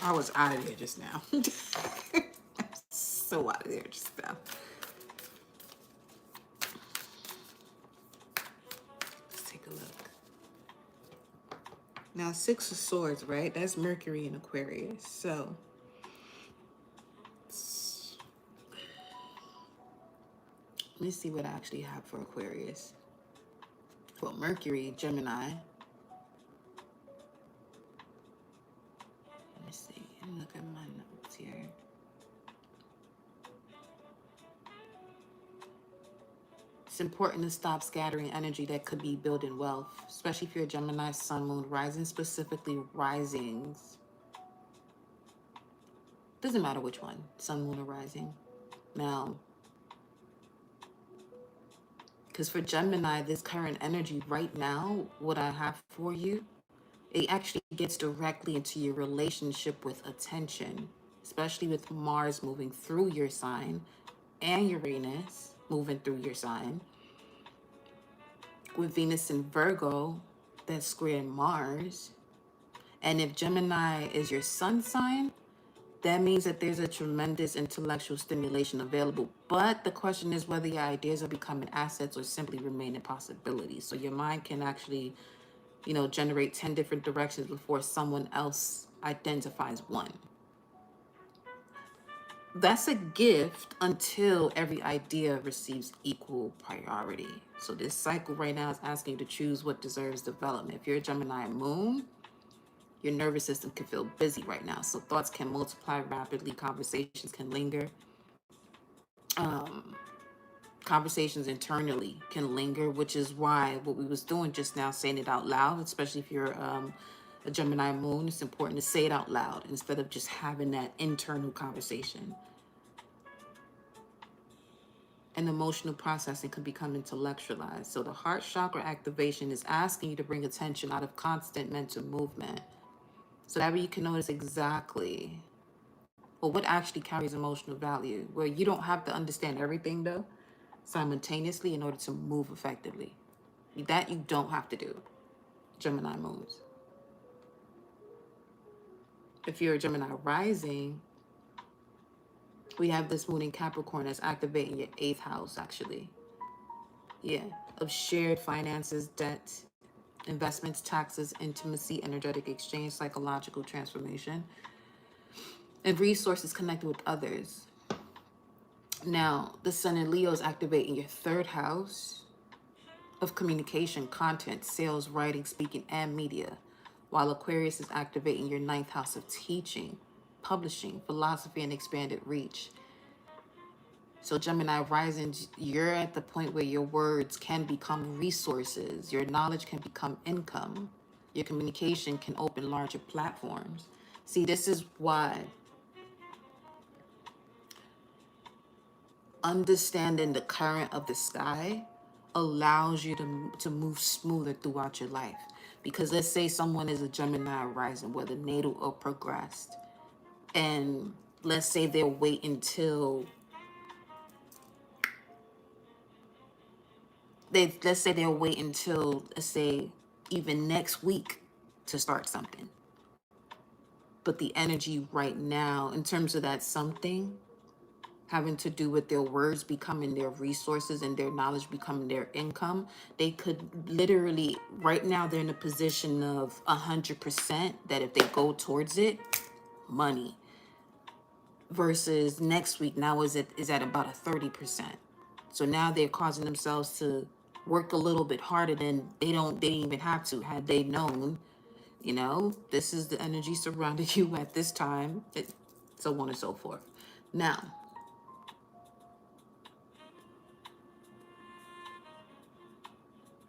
I was out of there just now. So out of there just now. Let's take a look. Now, Six of Swords, right? That's Mercury in Aquarius. So, let me see what I actually have for Aquarius. Well, Mercury, Gemini. Let me see. Look at my notes here. It's important to stop scattering energy that could be building wealth, especially if you're a Gemini, Sun, Moon, Rising, specifically risings. Doesn't matter which one, Sun, Moon, or Rising. Now, because for Gemini, this current energy right now, what I have for you, it actually gets directly into your relationship with attention, especially with Mars moving through your sign and Uranus moving through your sign. With Venus in Virgo, that's squaring Mars. And if Gemini is your sun sign, that means that there's a tremendous intellectual stimulation available. But the question is whether your ideas are becoming assets or simply remain possibilities. So your mind can actually, generate 10 different directions before someone else identifies one. That's a gift until every idea receives equal priority. So this cycle right now is asking you to choose what deserves development. If you're a Gemini moon, your nervous system can feel busy right now. So thoughts can multiply rapidly, conversations can linger. Conversations internally can linger, which is why what we was doing just now, saying it out loud, especially if you're a Gemini moon, it's important to say it out loud instead of just having that internal conversation. And emotional processing can become intellectualized. So the heart chakra activation is asking you to bring attention out of constant mental movement. So that way you can notice exactly, well, what actually carries emotional value, where you don't have to understand everything though simultaneously in order to move effectively. That you don't have to do, Gemini moons. If you're a Gemini rising, we have this moon in Capricorn that's activating your 8th house, actually. Yeah, of shared finances, debt, investments, taxes, intimacy, energetic exchange, psychological transformation, and resources connected with others. Now, the Sun in Leo is activating your 3rd house of communication, content, sales, writing, speaking, and media, while Aquarius is activating your 9th house of teaching, publishing, philosophy, and expanded reach. So Gemini rising, you're at the point where your words can become resources, your knowledge can become income, your communication can open larger platforms. See, this is why understanding the current of the sky allows you to move smoother throughout your life. Because let's say someone is a Gemini rising, whether natal or progressed, and let's say they'll wait until let's say even next week to start something. But the energy right now, in terms of that something, having to do with their words becoming their resources and their knowledge becoming their income. They could literally, right now, they're in a position of 100% that if they go towards it, money. Versus next week, now is at about a 30%. So now they're causing themselves to work a little bit harder than they didn't even have to had they known, this is the energy surrounding you at this time, so on and so forth. Now,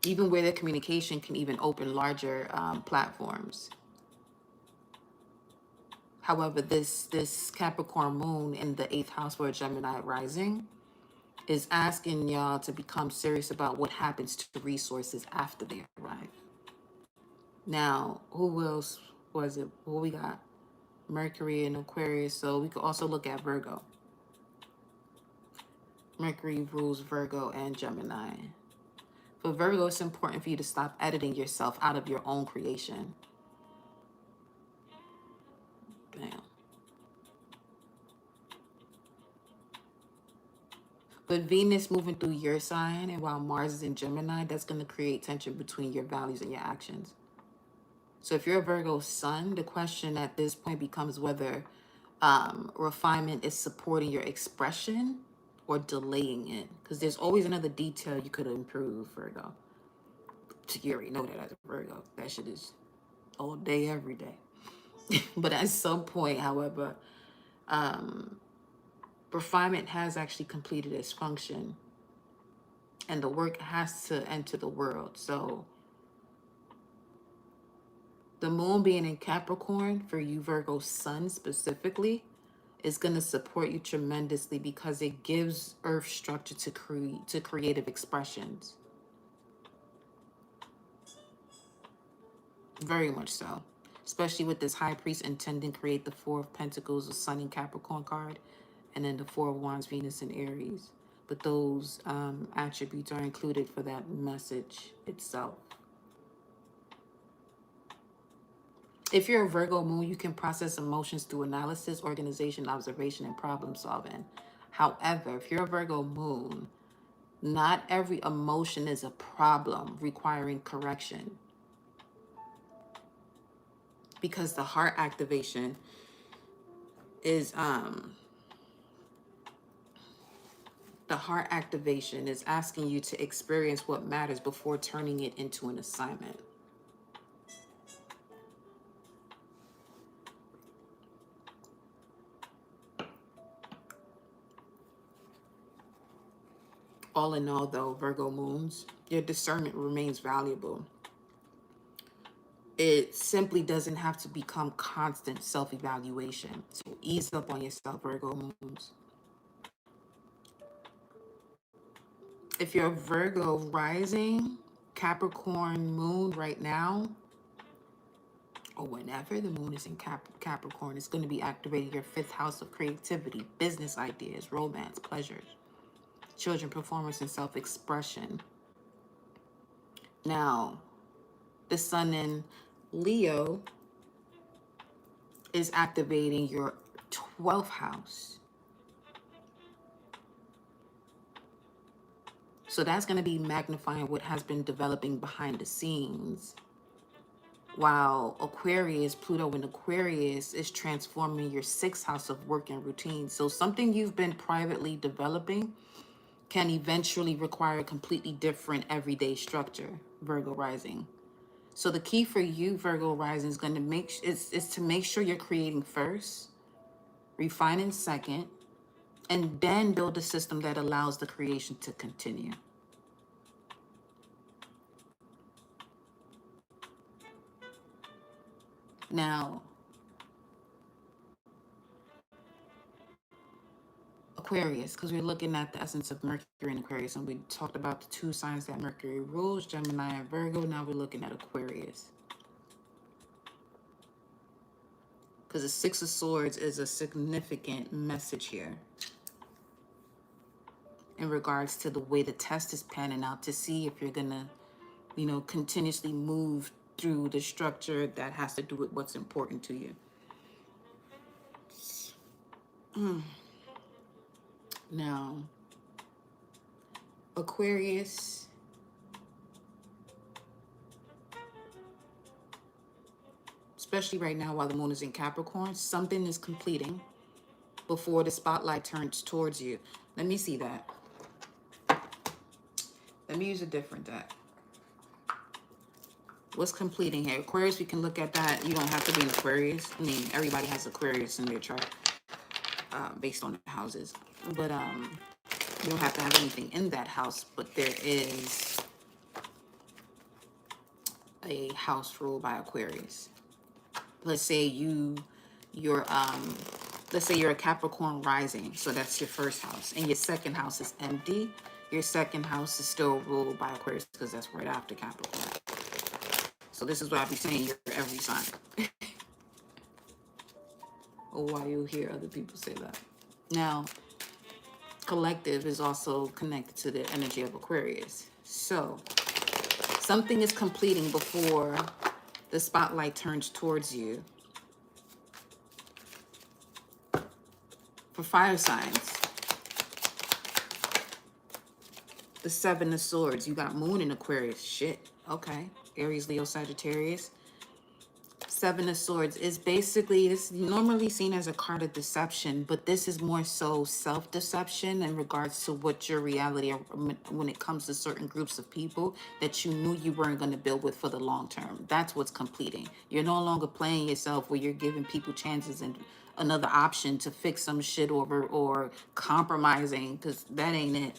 even where their communication can even open larger platforms. However, this Capricorn moon in the 8th house for a Gemini rising is asking y'all to become serious about what happens to resources after they arrive. Now, who else was it? What we got? Mercury and Aquarius. So we could also look at Virgo. Mercury rules Virgo and Gemini. For Virgo, it's important for you to stop editing yourself out of your own creation. Bam. But Venus moving through your sign, and while Mars is in Gemini, that's going to create tension between your values and your actions. So if you're a Virgo sun, the question at this point becomes whether refinement is supporting your expression or delaying it. Because there's always another detail you could improve, Virgo. You already know that as a Virgo. That shit is all day, every day. But at some point, however, refinement has actually completed its function. And the work has to enter the world. So the moon being in Capricorn, for you Virgo sun specifically, is going to support you tremendously because it gives earth structure to creative expressions. Very much so. Especially with this high priest intending to create the 4 of Pentacles, the Sun in Capricorn card, and then the 4 of Wands, Venus in Aries. But those attributes are included for that message itself. If you're a Virgo moon, you can process emotions through analysis, organization, observation, and problem solving. However, if you're a Virgo moon, not every emotion is a problem requiring correction. Because the heart activation is asking you to experience what matters before turning it into an assignment. All in all, though, Virgo moons, your discernment remains valuable. It simply doesn't have to become constant self-evaluation. So ease up on yourself, Virgo moons. If you're a Virgo rising, Capricorn moon right now, or whenever the moon is in Capricorn, it's going to be activating your 5th house of creativity, business ideas, romance, pleasures, children, performance, and self-expression. Now, the sun in Leo is activating your 12th house. So that's going to be magnifying what has been developing behind the scenes. While Aquarius, Pluto in Aquarius, is transforming your 6th house of work and routine. So something you've been privately developing can eventually require a completely different everyday structure, Virgo rising. So the key for you, Virgo rising, is going to is to make sure you're creating first, refining second, and then build a system that allows the creation to continue. Now, Aquarius, because we're looking at the essence of Mercury in Aquarius, and we talked about the 2 signs that Mercury rules, Gemini and Virgo. Now we're looking at Aquarius. Because the 6 of Swords is a significant message here in regards to the way the test is panning out, to see if you're going to, continuously move through the structure that has to do with what's important to you. Now, Aquarius, especially right now while the moon is in Capricorn, something is completing before the spotlight turns towards you. Let me see that. Let me use a different deck. What's completing here? Aquarius, we can look at that. You don't have to be an Aquarius. I mean, everybody has Aquarius in their chart based on the houses. But you don't have to have anything in that house. But there is a house ruled by Aquarius. Let's say let's say you're a Capricorn rising. So that's your first house. And your second house is empty. Your second house is still ruled by Aquarius because that's right after Capricorn. So this is what I be saying, you're every sign. Or why you hear other people say that. Now, collective is also connected to the energy of Aquarius. So something is completing before the spotlight turns towards you. For fire signs, the Seven of Swords, you got moon in Aquarius. Shit, okay. Aries, Leo, Sagittarius. Seven of Swords is basically, this is normally seen as a card of deception, but this is more so self-deception in regards to what your reality when it comes to certain groups of people that you knew you weren't going to build with for the long term. That's what's completing. You're no longer playing yourself where you're giving people chances and another option to fix some shit or compromising, because that ain't it.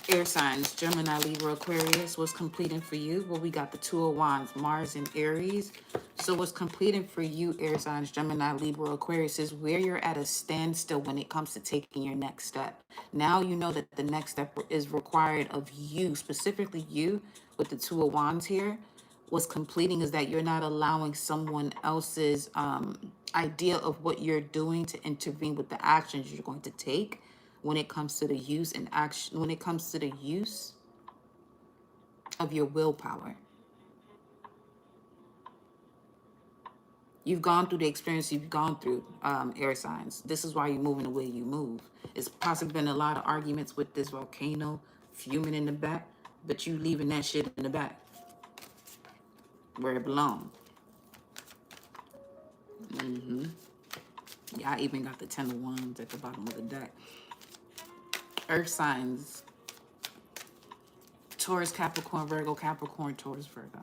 Air signs, Gemini, Libra, Aquarius, what's completing for you? Well, we got the Two of Wands, Mars and Aries. So what's completing for you, air signs, Gemini, Libra, Aquarius, is where you're at a standstill when it comes to taking your next step. Now you know that the next step is required of you, specifically you with the Two of Wands here. What's completing is that you're not allowing someone else's idea of what you're doing to intervene with the actions you're going to take when it comes to the use and action, when it comes to the use of your willpower. You've gone through the experience you've gone through, air signs. This is why you're moving the way you move. It's possibly been a lot of arguments with this volcano fuming in the back, but you leaving that shit in the back where it belongs. Yeah, I even got the 10 of Wands at the bottom of the deck. Earth signs, Taurus, Capricorn, Virgo, Capricorn, Taurus, Virgo.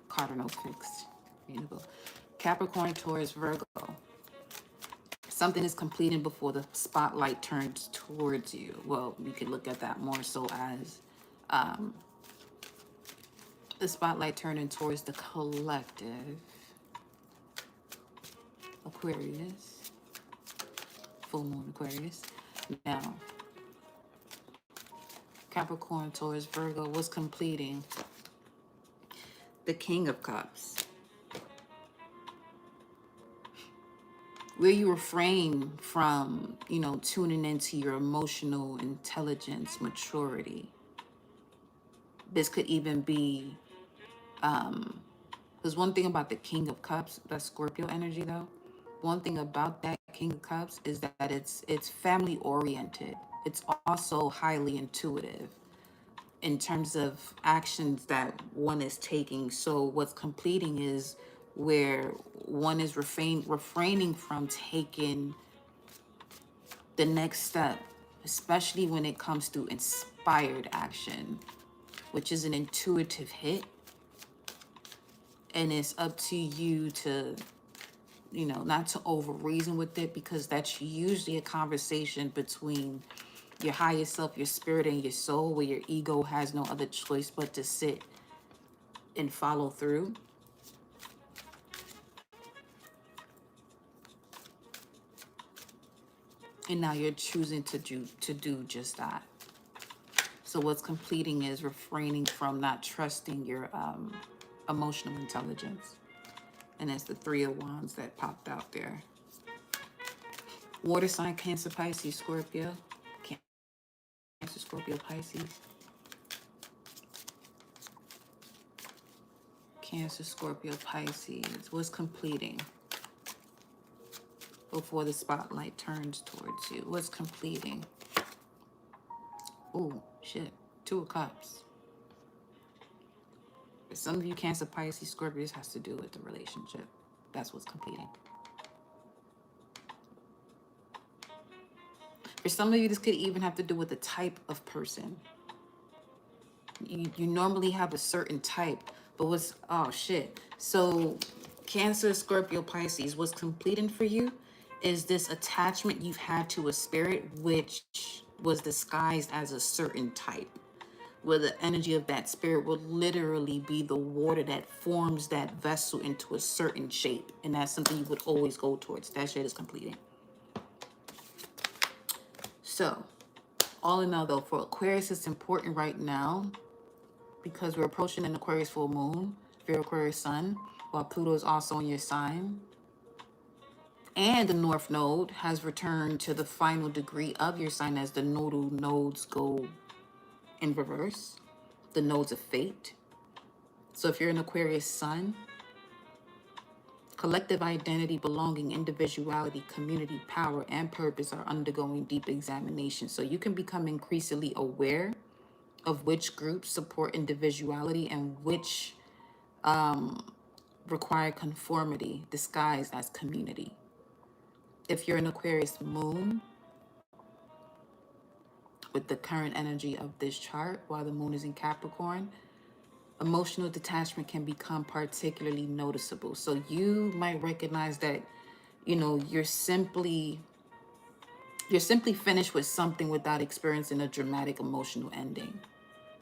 Cardinal fixed. Beautiful. Capricorn, Taurus, Virgo. Something is completing before the spotlight turns towards you. Well, we could look at that more so as the spotlight turning towards the collective. Aquarius. Full moon Aquarius. Now, Capricorn, Taurus, Virgo was completing the King of Cups. Where you refrain from, tuning into your emotional intelligence, maturity. This could even be, because one thing about the King of Cups, that's Scorpio energy though. One thing about that King of Cups is that it's family oriented. It's also highly intuitive in terms of actions that one is taking. So what's completing is where one is refraining from taking the next step, especially when it comes to inspired action, which is an intuitive hit. And it's up to you to, not to over reason with it, because that's usually a conversation between your higher self, your spirit, and your soul, where your ego has no other choice but to sit and follow through. And now you're choosing to do just that. So what's completing is refraining from not trusting your emotional intelligence. And that's the Three of Wands that popped out there. Water sign, Cancer, Pisces, Scorpio. Cancer, Scorpio, Pisces. Cancer, Scorpio, Pisces. What's completing before the spotlight turns towards you. What's completing? Oh, shit. 2 of Cups. For some of you, Cancer, Pisces, Scorpius has to do with the relationship. That's what's completing. For some of you, this could even have to do with the type of person. You normally have a certain type, but what's, oh shit. So Cancer, Scorpio, Pisces, what's completing for you is this attachment you've had to a spirit which was disguised as a certain type, where the energy of that spirit will literally be the water that forms that vessel into a certain shape. And that's something you would always go towards. That shit is completing. So all in all though, for Aquarius, it's important right now because we're approaching an Aquarius full moon, your Aquarius sun, while Pluto is also in your sign. And the North Node has returned to the final degree of your sign as the nodal nodes go in reverse, the nodes of fate. So if you're an Aquarius sun, collective identity, belonging, individuality, community, power, and purpose are undergoing deep examination. So you can become increasingly aware of which groups support individuality and which require conformity disguised as community. If you're an Aquarius moon, with the current energy of this chart, while the moon is in Capricorn, emotional detachment can become particularly noticeable. So you might recognize that, you know, you're simply finished with something without experiencing a dramatic emotional ending.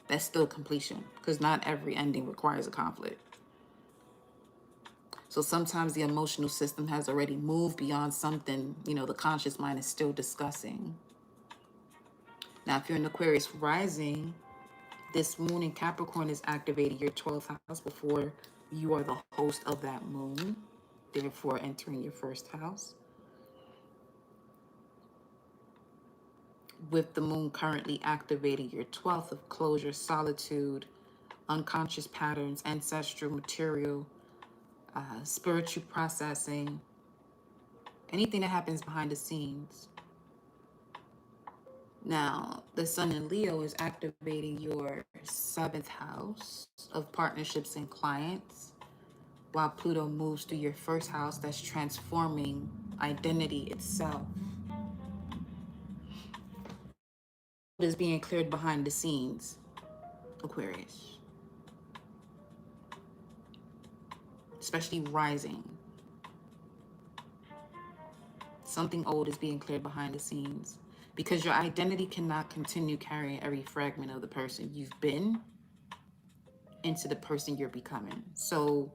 That's still completion, because not every ending requires a conflict. So sometimes the emotional system has already moved beyond something, you know, the conscious mind is still discussing. Now, if you're in Aquarius rising, this moon in Capricorn is activating your 12th house before you are the host of that moon, therefore entering your first house. With the moon currently activating your 12th of closure, solitude, unconscious patterns, ancestral material, spiritual processing, anything that happens behind the scenes. Now, the sun in Leo is activating your 7th house of partnerships and clients, while Pluto moves through your first house that's transforming identity itself. It is being cleared behind the scenes, Aquarius. Especially rising. Something old is being cleared behind the scenes because your identity cannot continue carrying every fragment of the person you've been into the person you're becoming. So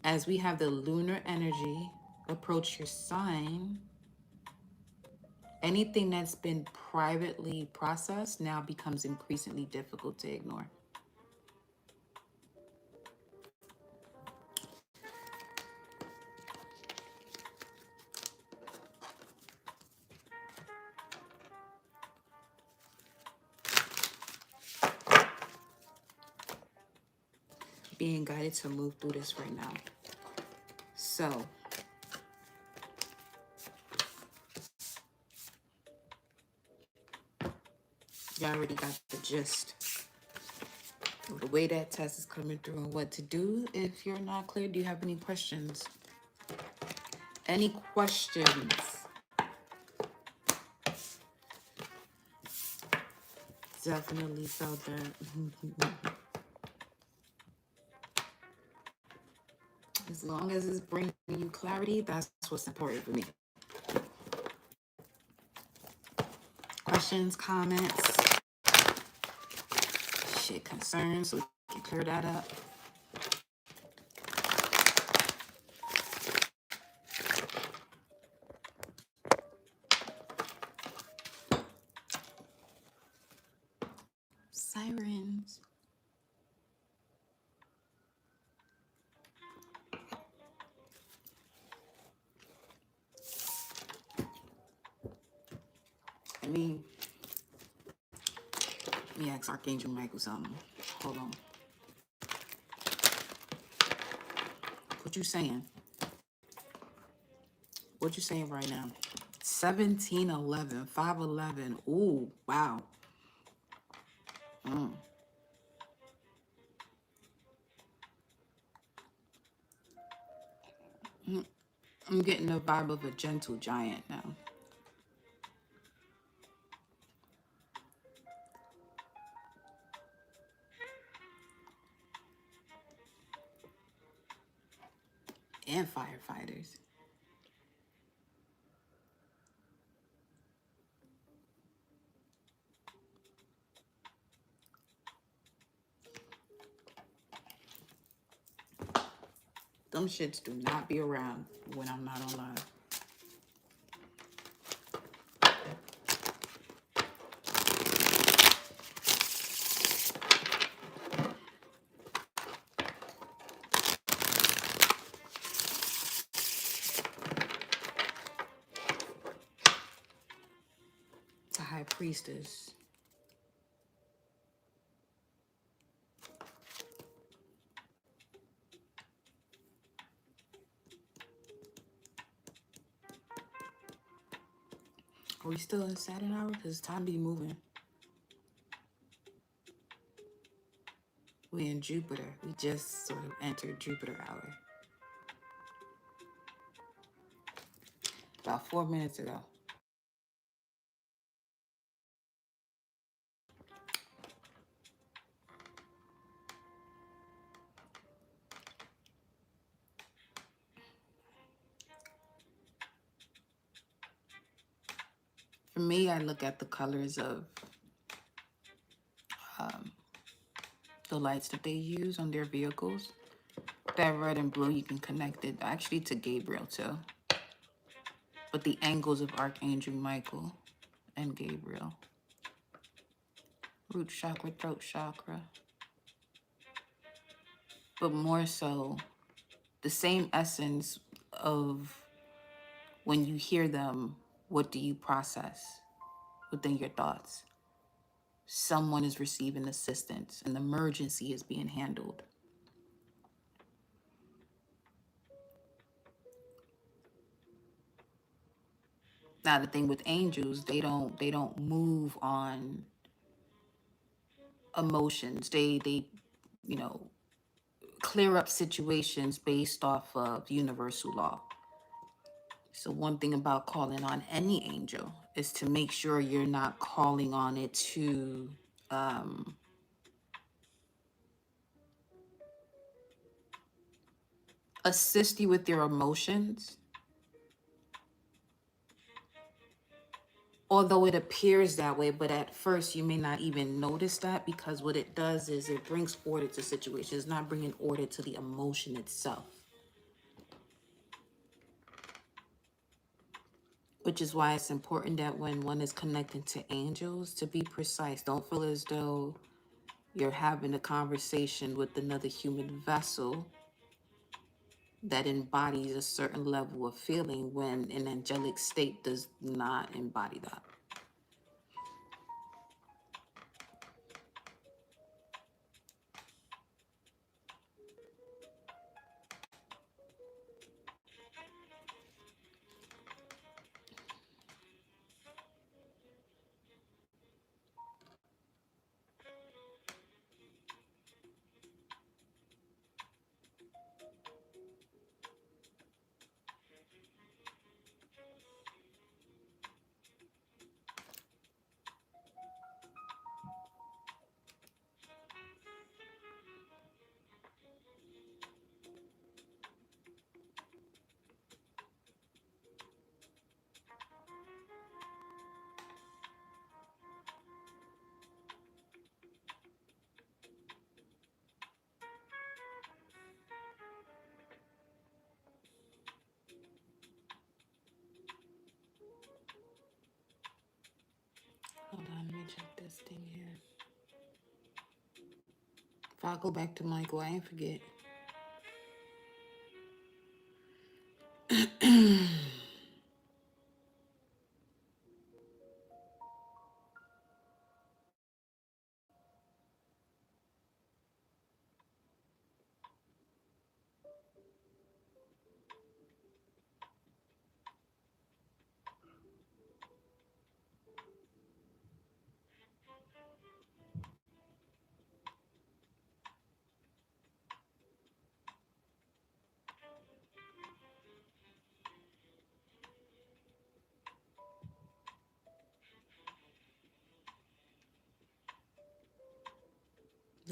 as we have the lunar energy approach your sign, anything that's been privately processed now becomes increasingly difficult to ignore. Being guided to move through this right now. So you already got the gist of the way that test is coming through and what to do. If you're not clear, do you have any questions? Any questions? Definitely felt that. As long as it's bringing you clarity, that's what's important for me. Questions, comments, shit, concerns, so we can clear that up. Sirens. Let me ask Archangel Michael something. Hold on. What you saying? What you saying right now? 1711, 511. Ooh, wow. I'm getting the vibe of a gentle giant now. And firefighters. Them shits do not be around when I'm not online. The high priestess. Are we still in Saturn hour? Because time be moving. We in Jupiter. We just sort of entered Jupiter hour. About 4 minutes ago. For me, I look at the colors of the lights that they use on their vehicles. That red and blue, you can connect it actually to Gabriel too. But the angles of Archangel Michael and Gabriel. Root chakra, throat chakra. But more so, the same essence of when you hear them, what do you process within your thoughts? Someone is receiving assistance. An emergency is being handled. Now the thing with angels, they don't move on emotions. They you know, clear up situations based off of universal law. So one thing about calling on any angel is to make sure you're not calling on it to assist you with your emotions. Although it appears that way, but at first you may not even notice that, because what it does is it brings order to situations. It's not bringing order to the emotion itself. Which is why it's important that when one is connecting to angels, to be precise. Don't feel as though you're having a conversation with another human vessel that embodies a certain level of feeling when an angelic state does not embody that. Hold on, let me check this thing here. If I go back to Michael, I ain't forget.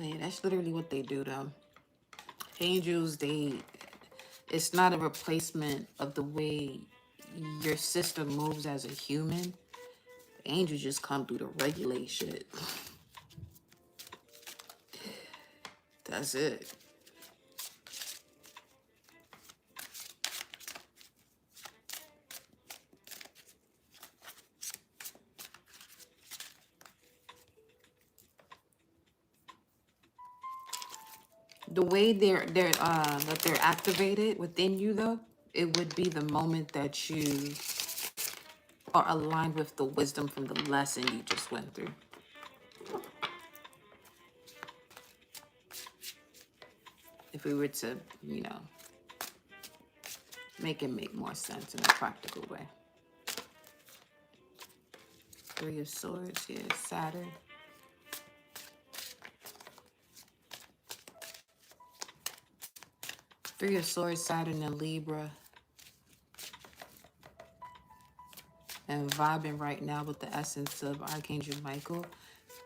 Yeah, that's literally what they do though. Angels, it's not a replacement of the way your system moves as a human. Angels just come through to regulate shit. That's it. The way they're activated within you though, it would be the moment that you are aligned with the wisdom from the lesson you just went through. If we were to, make it make more sense in a practical way. Three of Swords here, Saturn. Three of Swords, Saturn and Libra. And vibing right now with the essence of Archangel Michael.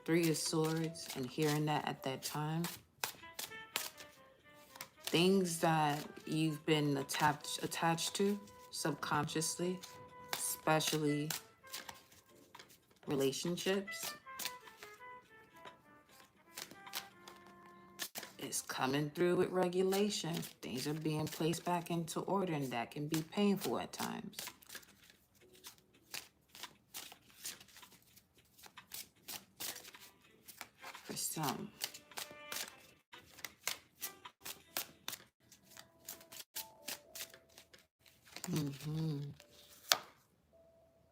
Three of Swords, and hearing that at that time. Things that you've been attached to subconsciously, especially relationships, is coming through with regulation. Things are being placed back into order, and that can be painful at times. For some.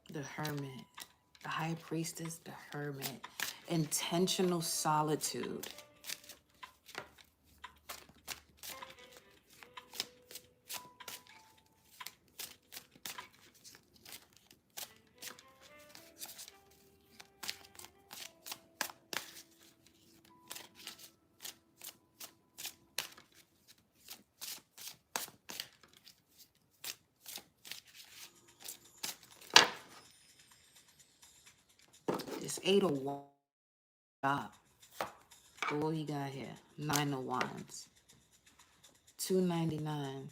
The Hermit. The High Priestess, the Hermit. Intentional solitude. This 8 of Wands. What you got here? 9 of Wands. 299.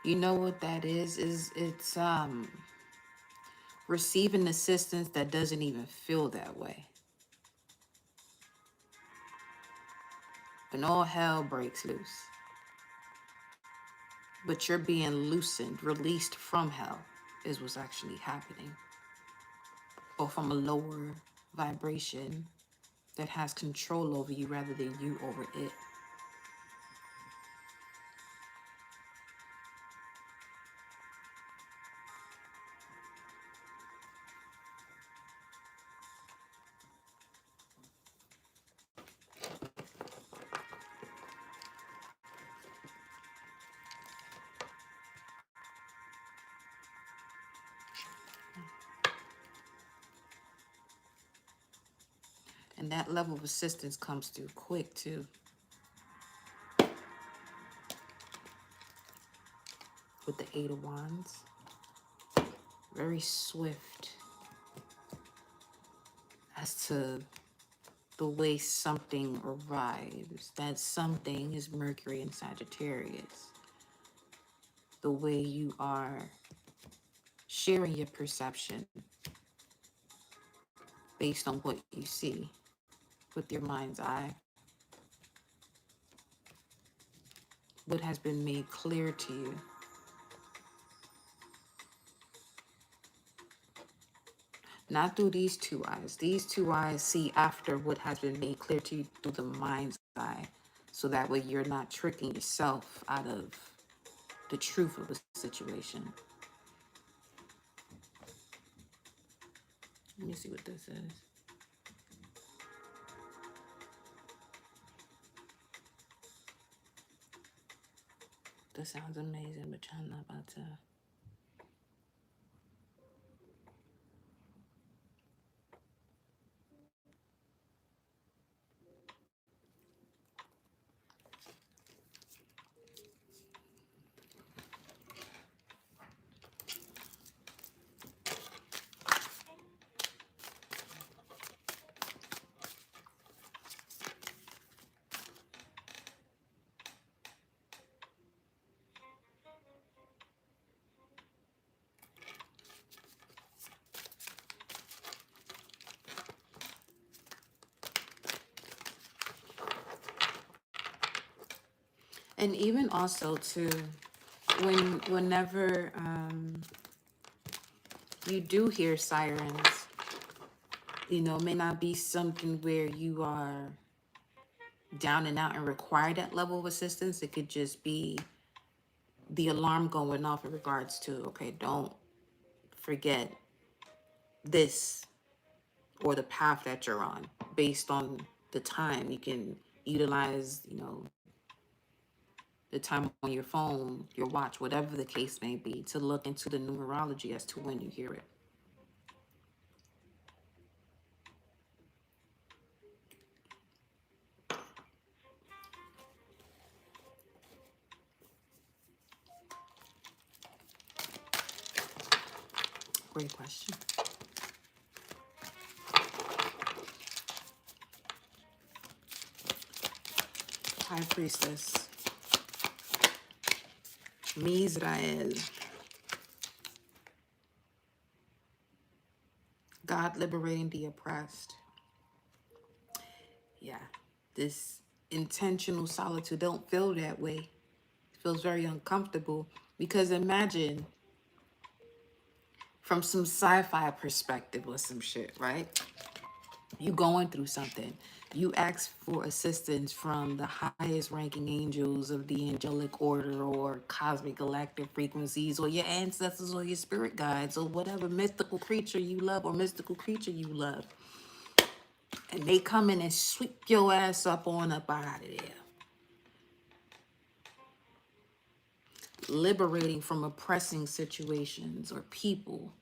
You know what that is? It's receiving assistance that doesn't even feel that way. And all hell breaks loose. But you're being loosened, released from hell is what's actually happening. Or from a lower vibration that has control over you rather than you over it. And that level of assistance comes through quick too. With the 8 of Wands. Very swift as to the way something arrives. That something is Mercury and Sagittarius. The way you are sharing your perception based on what you see with your mind's eye. What has been made clear to you. Not through these two eyes. These two eyes see after what has been made clear to you through the mind's eye. So that way you're not tricking yourself out of the truth of the situation. Let me see what this is. That sounds amazing, but y'all not about to. And even also too, whenever you do hear sirens, you know, it may not be something where you are down and out and require that level of assistance. It could just be the alarm going off in regards to, okay, don't forget this or the path that you're on. Based on the time, you can utilize, you know, the time on your phone, your watch, whatever the case may be, to look into the numerology as to when you hear it. Great question. High Priestess, Mizrael, God liberating the oppressed. Yeah, this intentional solitude, don't feel that way. It feels very uncomfortable because imagine from some sci-fi perspective or some shit, right? You going through something. You ask for assistance from the highest ranking angels of the angelic order or cosmic galactic frequencies or your ancestors or your spirit guides or whatever mystical creature you love or mystical creature you love. And they come in and sweep your ass up on up out of there. Liberating from oppressing situations or people,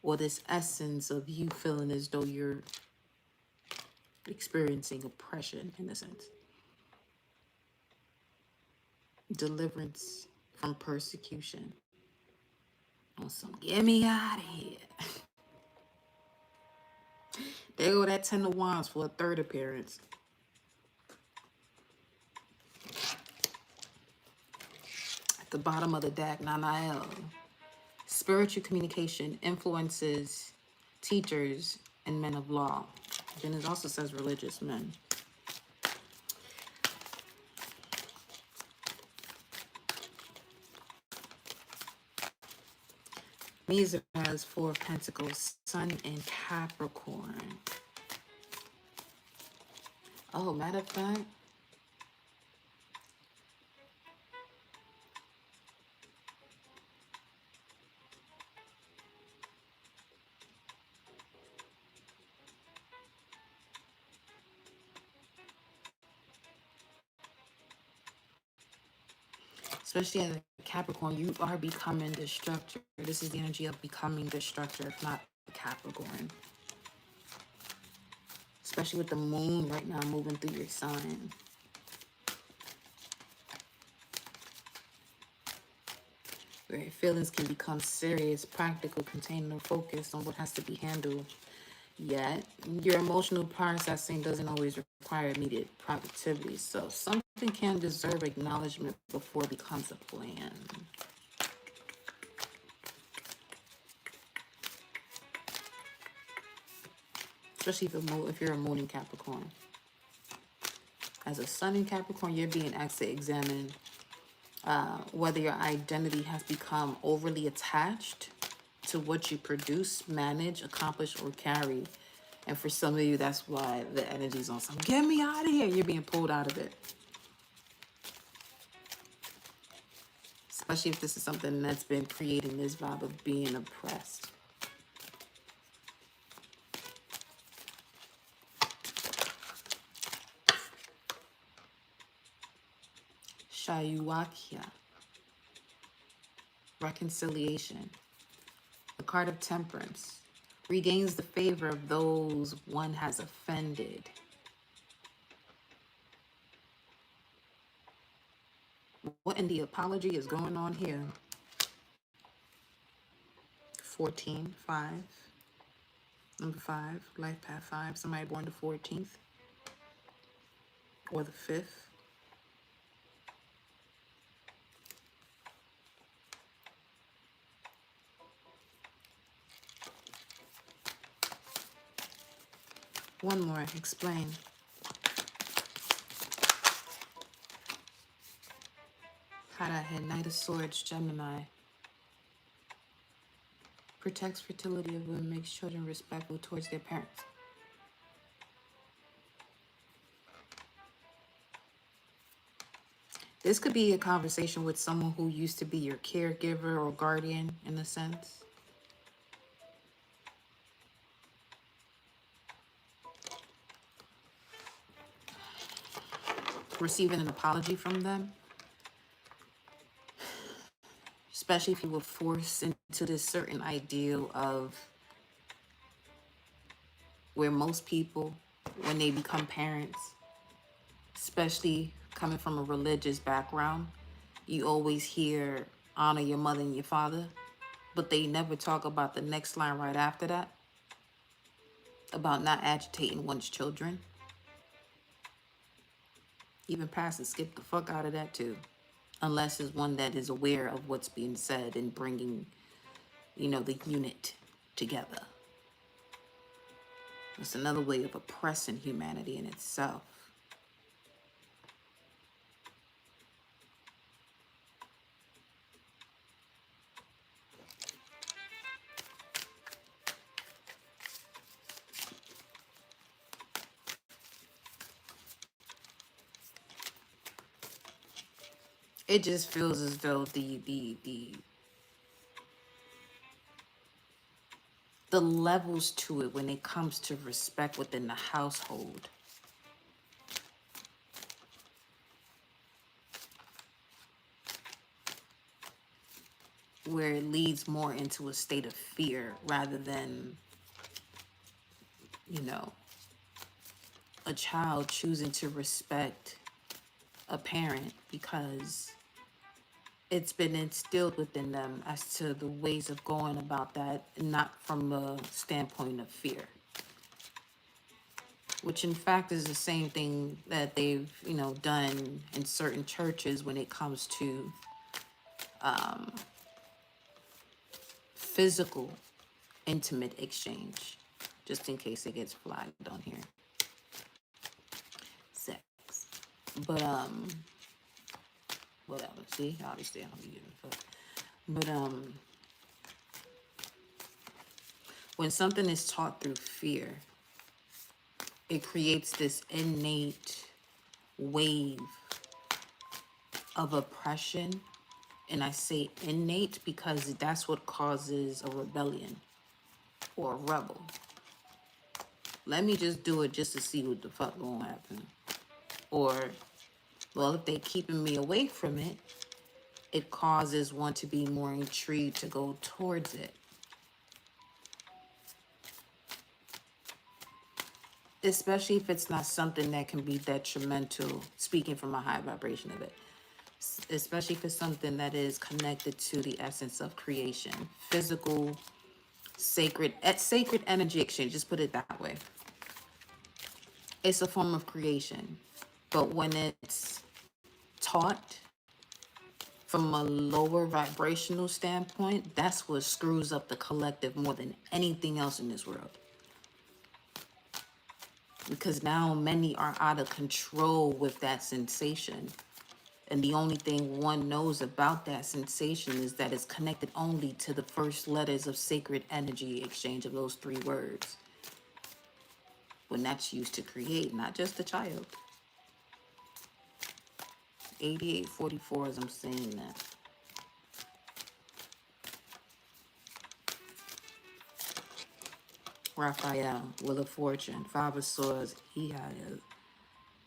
or this essence of you feeling as though you're experiencing oppression in a sense. Deliverance from persecution. On some, get me out of here. There go that 10 of Wands for a third appearance. At the bottom of the deck, Nanael. Spiritual communication influences teachers and men of law. Then it also says religious men. Mizra has 4 of Pentacles, Sun in Capricorn. Oh, matter of fact, especially as a Capricorn, you are becoming the structure. This is the energy of becoming the structure, if not the Capricorn. Especially with the moon right now moving through your sign. Where your feelings can become serious, practical, contained, and focused on what has to be handled. Yet, your emotional processing doesn't always require immediate productivity. So something can deserve acknowledgement before it becomes a plan. Especially if you're a moon in Capricorn. As a sun in Capricorn, you're being asked to examine whether your identity has become overly attached to what you produce, manage, accomplish, or carry. And for some of you, that's why the energy's on some, get me out of here. You're being pulled out of it. Especially if this is something that's been creating this vibe of being oppressed. Shayuakia. reconciliation. The card of temperance regains the favor of those one has offended. What in the apology is going on here? 14, 5. Number 5, life path 5. Somebody born the 14th or the 5th. One more, explain. Had I had Knight of Swords, Gemini. Protects fertility of women, makes children respectful towards their parents. This could be a conversation with someone who used to be your caregiver or guardian in a sense. Receiving an apology from them. Especially if you were forced into this certain ideal of where most people, when they become parents, especially coming from a religious background, you always hear honor your mother and your father, but they never talk about the next line right after that, about not agitating one's children. Even pastors skip the fuck out of that too, unless it's one that is aware of what's being said and bringing, the unit together. It's another way of oppressing humanity in itself. It just feels as though the levels to it when it comes to respect within the household, where it leads more into a state of fear rather than, a child choosing to respect a parent because it's been instilled within them as to the ways of going about that, not from a standpoint of fear. Which in fact is the same thing that they've, done in certain churches when it comes to physical, intimate exchange. Just in case it gets flagged on here. Sex. But, whatever. See, obviously I don't give a fuck. But, when something is taught through fear, it creates this innate wave of oppression. And I say innate because that's what causes a rebellion or a rebel. Let me just do it just to see what the fuck gonna happen. Or, well, if they keeping me away from it, it causes one to be more intrigued to go towards it. Especially if it's not something that can be detrimental, speaking from a high vibration of it. Especially if it's something that is connected to the essence of creation. Physical, sacred energy exchange, just put it that way. It's a form of creation. But when it's taught from a lower vibrational standpoint, that's what screws up the collective more than anything else in this world. Because now many are out of control with that sensation. And the only thing one knows about that sensation is that it's connected only to the first letters of sacred energy exchange of those 3 words. When that's used to create, not just a child. 8844 as I'm saying that. Raphael, Wheel of Fortune, 5 of Swords, Ihael,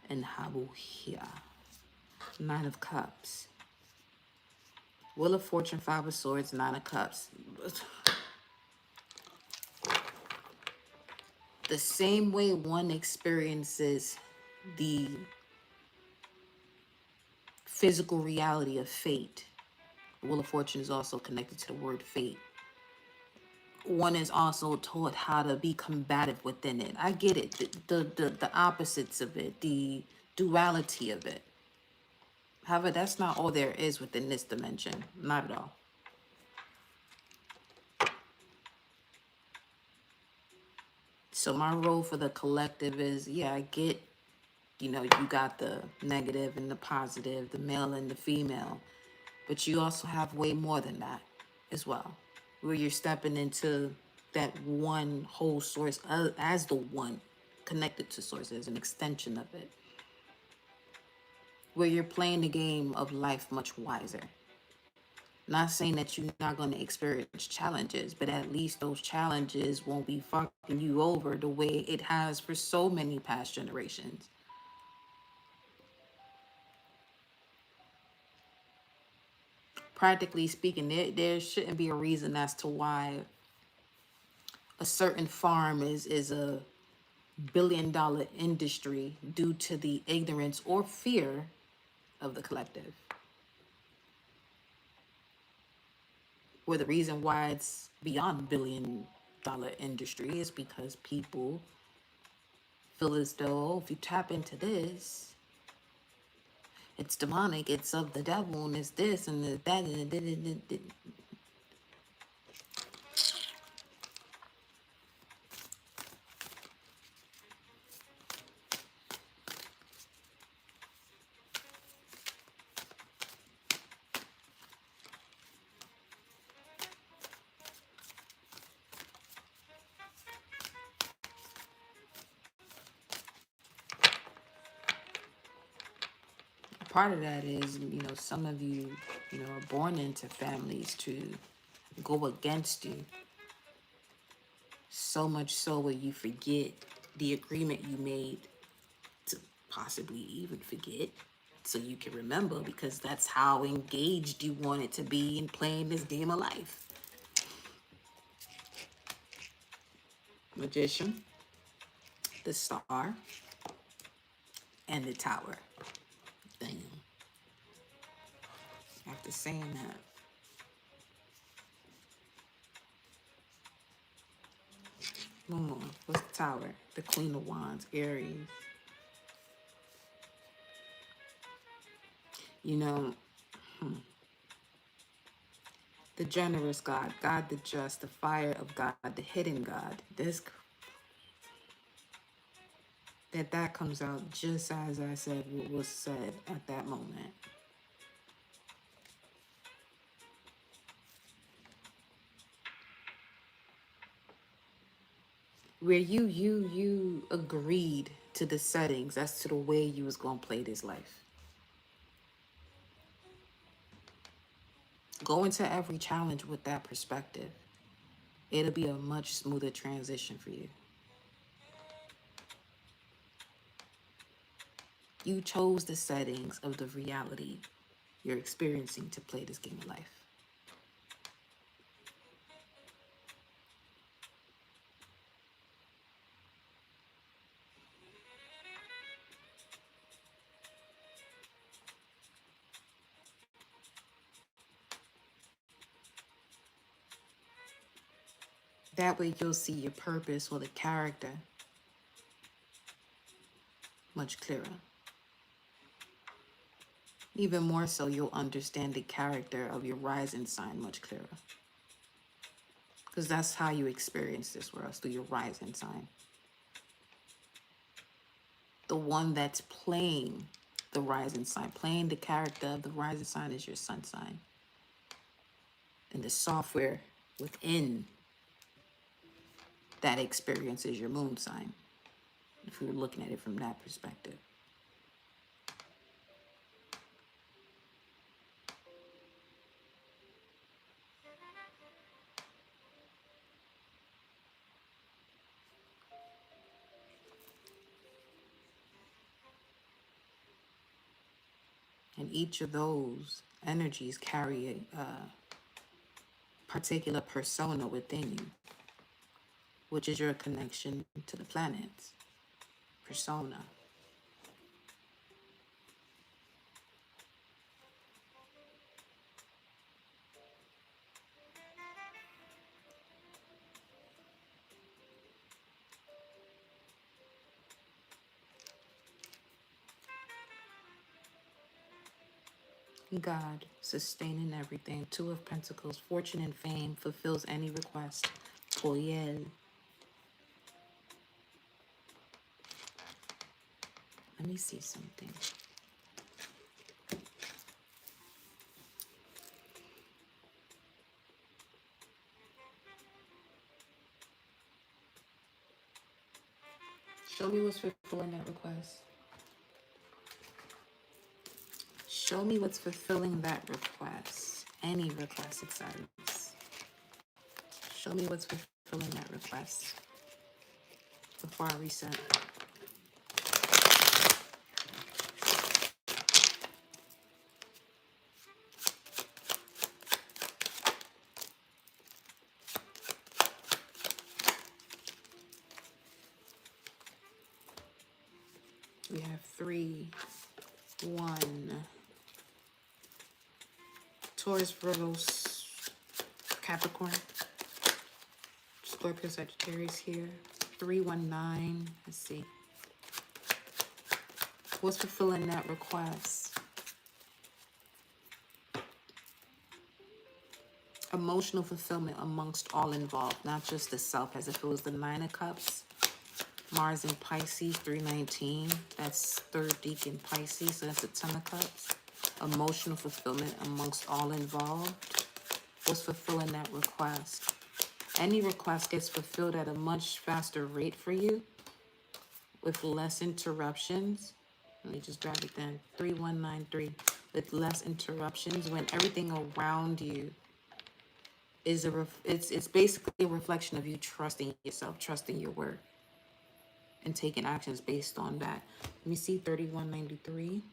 and Habuhia. 9 of Cups. Wheel of Fortune, Five of Swords, Nine of Cups. The same way one experiences the physical reality of fate, Wheel of Fortune is also connected to the word fate. One is also taught how to be combative within it. I get it, the opposites of it, the duality of it. However, that's not all there is within this dimension. Not at all. So my role for the collective is, yeah, I get, you know, you got the negative and the positive, the male and the female, but you also have way more than that as well, where you're stepping into that one whole source as the one connected to source, as an extension of it, where you're playing the game of life much wiser. Not saying that you're not going to experience challenges, but at least those challenges won't be fucking you over the way it has for so many past generations. Practically speaking, there shouldn't be a reason as to why a certain farm is a billion-dollar industry due to the ignorance or fear of the collective. Or the reason why it's beyond billion-dollar industry is because people feel as though if you tap into this, it's demonic, it's of the devil, and it's this and that and that. Part of that is, you know, some of you, you know, are born into families to go against you. So much so where you forget the agreement you made to possibly even forget, so you can remember, because that's how engaged you wanted to be in playing this game of life. Magician, the Star, and the Tower. Damn. After saying that, one more. What's the Tower? The Queen of Wands, Aries. You know, the generous God, God the just, the fire of God, the hidden God. That comes out just as I said what was said at that moment. Where you agreed to the settings as to the way you was gonna play this life. Go into every challenge with that perspective. It'll be a much smoother transition for you. You chose the settings of the reality you're experiencing to play this game of life. That way you'll see your purpose or the character much clearer. Even more so, you'll understand the character of your rising sign much clearer. Because that's how you experience this world, through your rising sign. The one that's playing the rising sign, playing the character of the rising sign, is your sun sign. And the software within that experience is your moon sign, if we were looking at it from that perspective. And each of those energies carry a particular persona within you, which is your connection to the planets. Persona. God, sustaining everything. Two of Pentacles, fortune and fame, fulfills any request. Koyel. Let me see something. Show me what's fulfilling that request. Show me what's fulfilling that request. Any request, Osiris. Show me what's fulfilling that request. Before I reset. We have 3, 1. Taurus, Virgo, Capricorn, Scorpio, Sagittarius here. 319. Let's see. What's fulfilling that request? Emotional fulfillment amongst all involved, not just the self, as if it was the 9 of Cups. Mars in Pisces, 319. That's third deacon Pisces, so that's a 10 of Cups. Emotional fulfillment amongst all involved. What's fulfilling that request? Any request gets fulfilled at a much faster rate for you with less interruptions. Let me just grab it then. 3193. With less interruptions, when everything around you is it's basically a reflection of you trusting yourself, trusting your work, and taking actions based on that. Let me see 3193.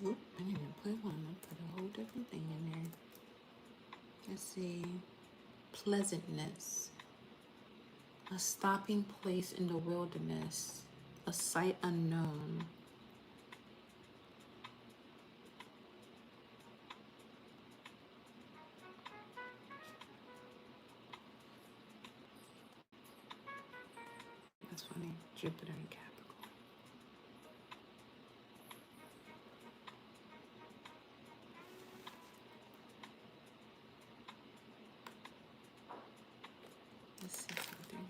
Oop, I didn't even put one. I put a whole different thing in there. Let's see. Pleasantness. A stopping place in the wilderness. A sight unknown. That's funny. Jupiter and Capricorn. Let's see something.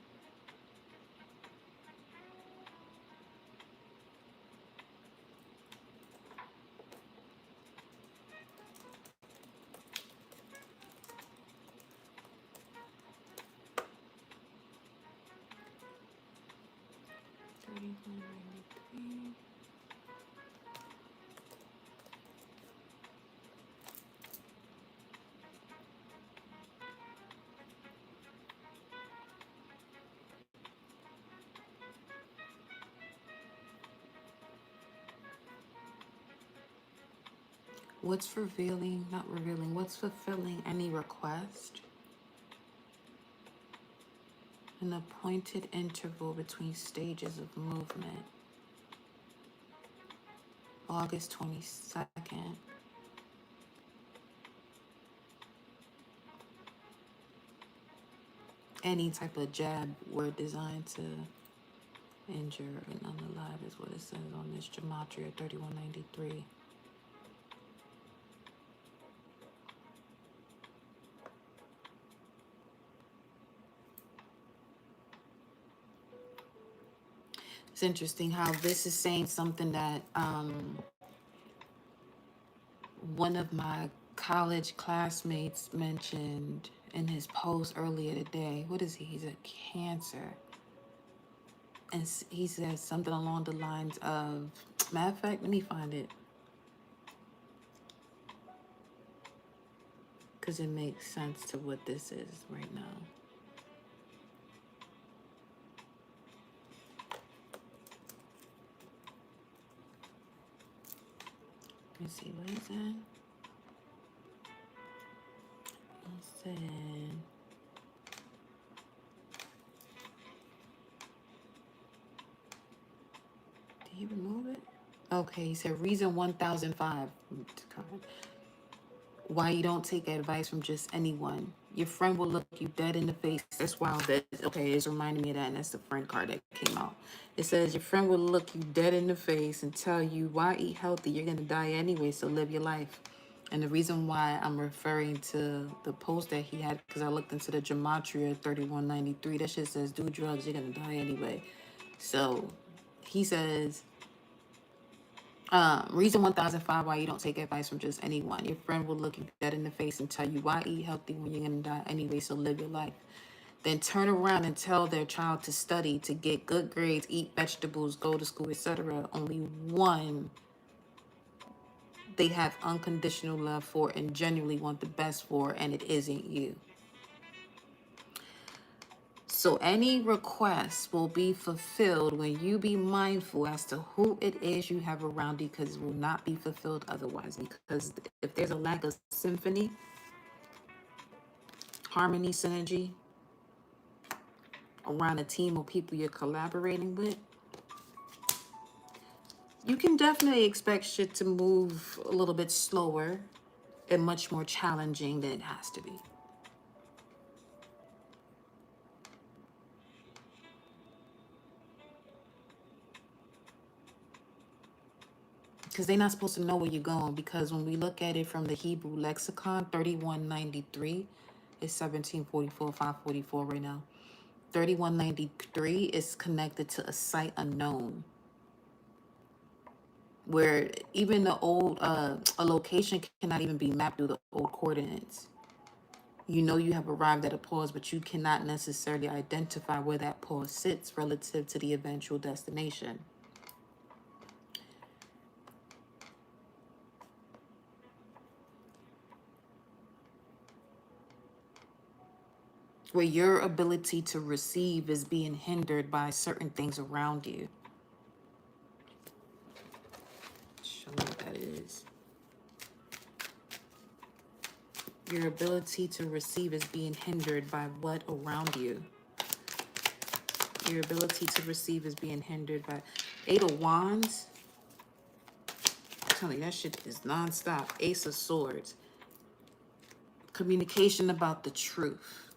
What's revealing, not revealing, what's fulfilling any request? An appointed interval between stages of movement. August 22nd. Any type of jab were designed to injure and unalive is what it says on this gematria 3193. It's interesting how this is saying something that one of my college classmates mentioned in his post earlier today. What is he? He's a Cancer. And he says something along the lines of, matter of fact, let me find it, because it makes sense to what this is right now. Let me see, what he said? He said, did he remove it? Okay, he said reason 1005. Why you don't take advice from just anyone. Your friend will look you dead in the face. That's wild. That, okay, it's reminding me of that, and that's the friend card that came out. It says your friend will look you dead in the face and tell you, why eat healthy? You're gonna die anyway, so live your life. And the reason why I'm referring to the post that he had, because I looked into the gematria 3193. That shit says do drugs, you're gonna die anyway. So he says, reason 1005 why you don't take advice from just anyone. Your friend will look you dead in the face and tell you, why eat healthy when you're gonna die anyway, so live your life. Then turn around and tell their child to study, to get good grades, eat vegetables, go to school, etc. Only one they have unconditional love for and genuinely want the best for, and it isn't you. So any request will be fulfilled when you be mindful as to who it is you have around you, because it will not be fulfilled otherwise. Because if there's a lack of symphony, harmony, synergy around a team of people you're collaborating with, you can definitely expect shit to move a little bit slower and much more challenging than it has to be. Because they're not supposed to know where you're going. Because when we look at it from the Hebrew lexicon, 3193 is 1744, 544 right now. 3193 is connected to a site unknown, where even the old, a location cannot even be mapped through the old coordinates. You know you have arrived at a pause, but you cannot necessarily identify where that pause sits relative to the eventual destination. Where your ability to receive is being hindered by certain things around you. Show me what that is. Your ability to receive is being hindered by what around you? Your ability to receive is being hindered by 8 of Wands. I'm telling you, that shit is nonstop. Ace of Swords. Communication about the truth.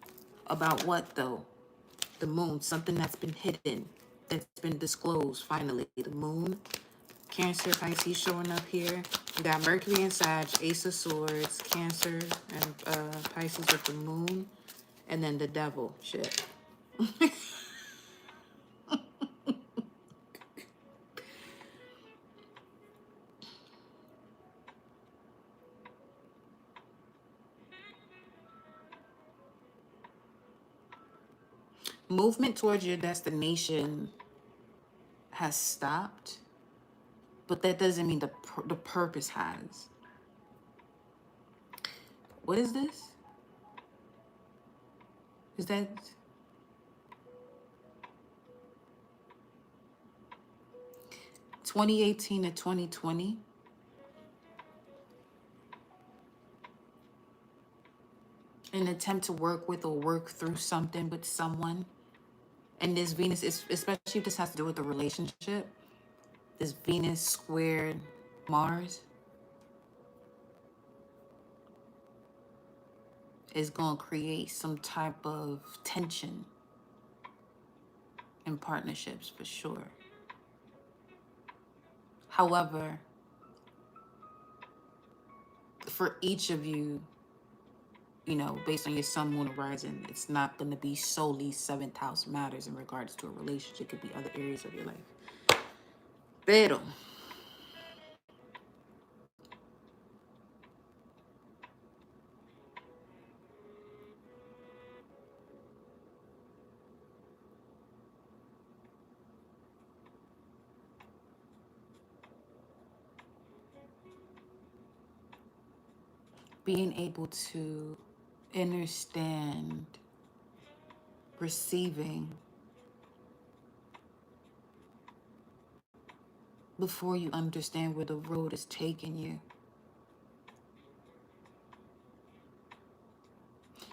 About what though? The moon, something that's been hidden, that's been disclosed finally. The moon, Cancer, Pisces showing up here. We got Mercury and Sag, Ace of Swords, Cancer, and Pisces with the moon, and then the devil. Shit. Movement towards your destination has stopped, but that doesn't mean the purpose has. What is this? Is that 2018 to 2020? An attempt to work with or work through something with someone. And this Venus is, especially if this has to do with a relationship, this Venus squared Mars is going to create some type of tension in partnerships for sure. However, for each of you, you know, based on your sun, moon, horizon, it's not going to be solely 7th house matters in regards to a relationship. It could be other areas of your life. Pero being able to understand receiving before you understand where the road is taking you.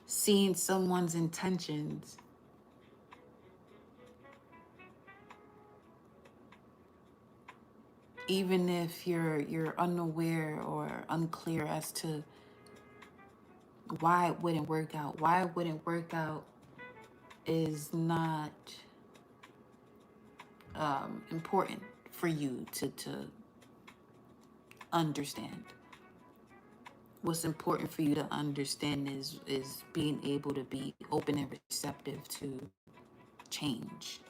Seeing someone's intentions. Even if you're unaware or unclear as to why it wouldn't work out. Why it wouldn't work out is not important for you to understand. What's important for you to understand is being able to be open and receptive to change.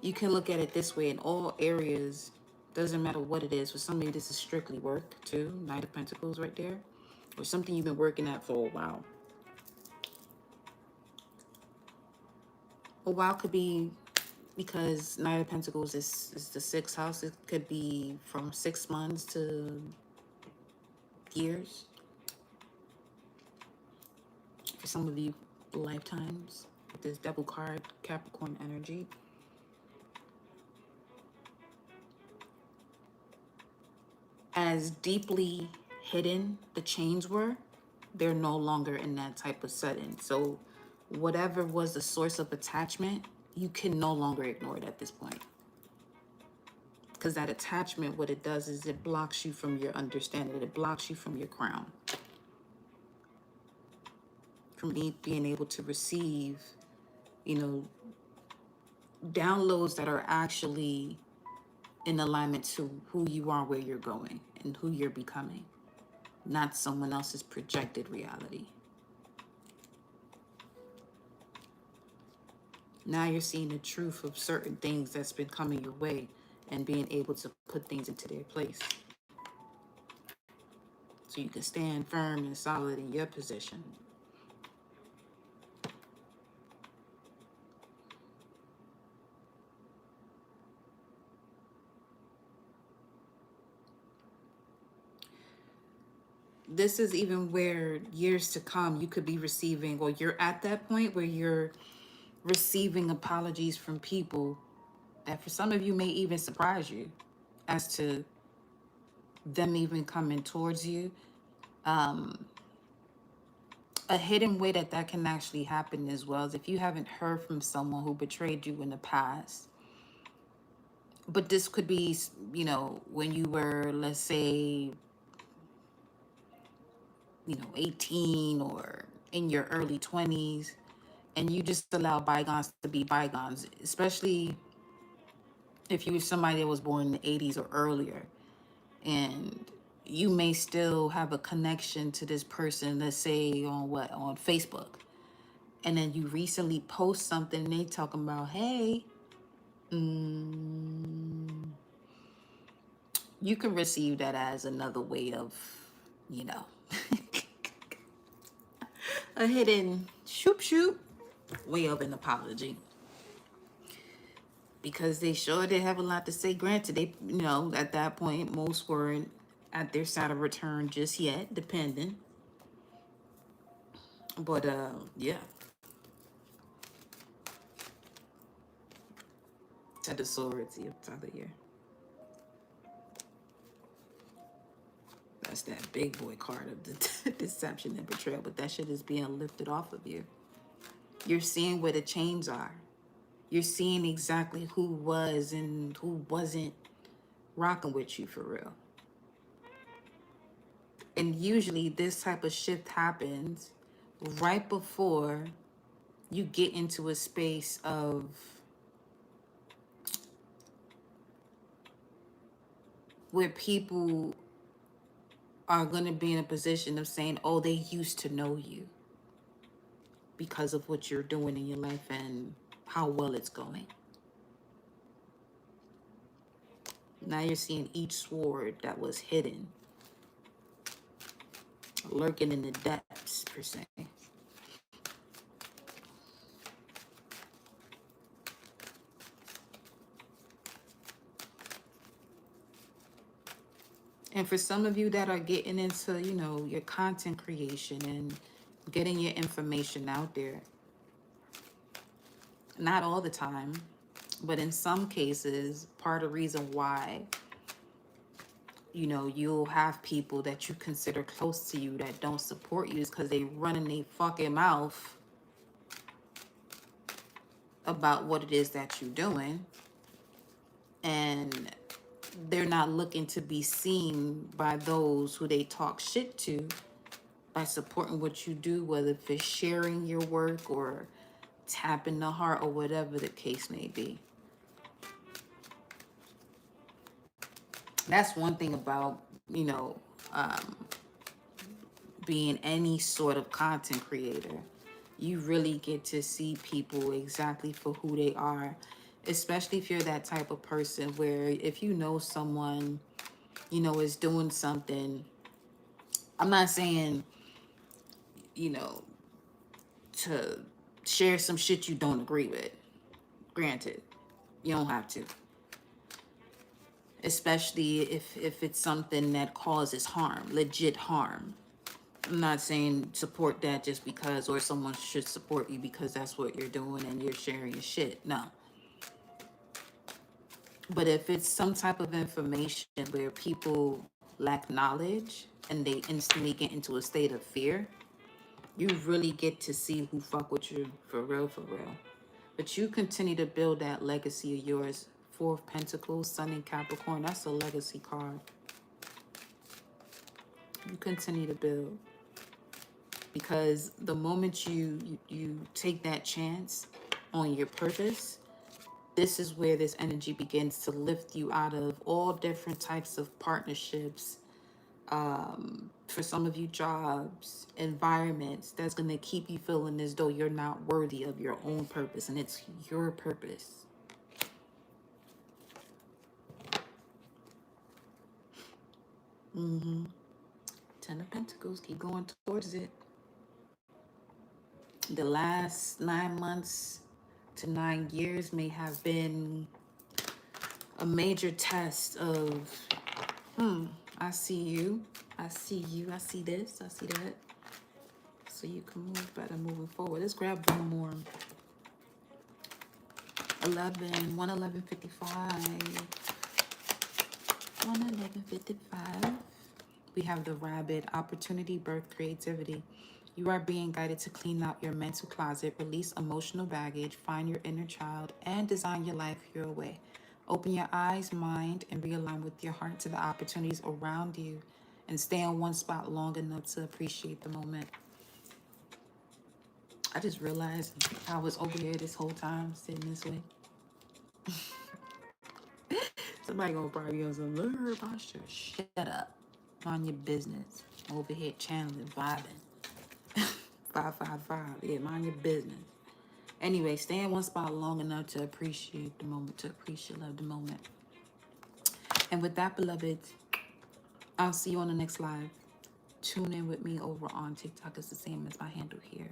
You can look at it this way in all areas. Doesn't matter what it is. For somebody, this is strictly work too. Knight of Pentacles right there. Or something you've been working at for a while. A while could be because Knight of Pentacles is the 6th house. It could be from 6 months to years. For some of you, lifetimes. With this double card, Capricorn energy. As deeply hidden the chains were, they're no longer in that type of setting. So whatever was the source of attachment, you can no longer ignore it at this point. Because that attachment, what it does is it blocks you from your understanding. It blocks you from your crown. From being able to receive, you know, downloads that are actually in alignment to who you are, where you're going, and who you're becoming. Not someone else's projected reality. Now you're seeing the truth of certain things that's been coming your way and being able to put things into their place. So you can stand firm and solid in your position. This is even where years to come you could be receiving, or you're at that point where you're receiving apologies from people that for some of you may even surprise you as to them even coming towards you. A hidden way that can actually happen as well is if you haven't heard from someone who betrayed you in the past. But this could be, you know, when you were, let's say, 18 or in your early 20s, and you just allow bygones to be bygones, especially if you were somebody that was born in the 80s or earlier, and you may still have a connection to this person, let's say on Facebook, and then you recently post something and they talking about, hey, you can receive that as another way of, a hidden shoop way of an apology. Because they sure did have a lot to say. Granted, they, at that point, most weren't at their side of return just yet, depending. But, yeah. Ten of Swords, the other year. That's that big boy card of the deception and betrayal. But that shit is being lifted off of you. You're seeing where the chains are. You're seeing exactly who was and who wasn't rocking with you for real. And usually this type of shift happens right before you get into a space of where people are going to be in a position of saying, oh, they used to know you because of what you're doing in your life and how well it's going. Now you're seeing each sword that was hidden, lurking in the depths, per se. And for some of you that are getting into, you know, your content creation and getting your information out there, not all the time, but in some cases, part of the reason why, you know, you'll have people that you consider close to you that don't support you is because they running their fucking mouth about what it is that you're doing. And they're not looking to be seen by those who they talk shit to by supporting what you do, whether it's sharing your work or tapping the heart or whatever the case may be. That's one thing about, you know, being any sort of content creator. You really get to see people exactly for who they are, especially if you're that type of person where if you know someone, you know, is doing something. I'm not saying, you know, to share some shit you don't agree with. Granted, you don't have to. Especially if it's something that causes harm, legit harm. I'm not saying support that just because, or someone should support you because that's what you're doing and you're sharing your shit. No. But if it's some type of information where people lack knowledge and they instantly get into a state of fear, you really get to see who fuck with you for real, for real. But you continue to build that legacy of yours. Four of Pentacles, Sun in Capricorn, that's a legacy card. You continue to build. Because the moment you take that chance on your purpose, this is where this energy begins to lift you out of all different types of partnerships. For some of you, jobs, environments that's going to keep you feeling as though you're not worthy of your own purpose, and it's your purpose. Ten of Pentacles, keep going towards it. The last 9 months to 9 years may have been a major test of, I see you, I see you, I see this, I see that. So you can move better moving forward. Let's grab one more. 11155. We have the rabbit, opportunity, birth, creativity. You are being guided to clean out your mental closet, release emotional baggage, find your inner child, and design your life your way. Open your eyes, mind, and realign with your heart to the opportunities around you, and stay on one spot long enough to appreciate the moment. I just realized I was over here this whole time, sitting this way. Somebody gonna probably be on some, look at her posture. Shut up. Mind your business. Over here channeling, vibing. 555. Yeah, mind your business. Anyway, stay in one spot long enough to appreciate the moment, to appreciate love the moment. And with that, beloveds, I'll see you on the next live. Tune in with me over on TikTok. It's the same as my handle here.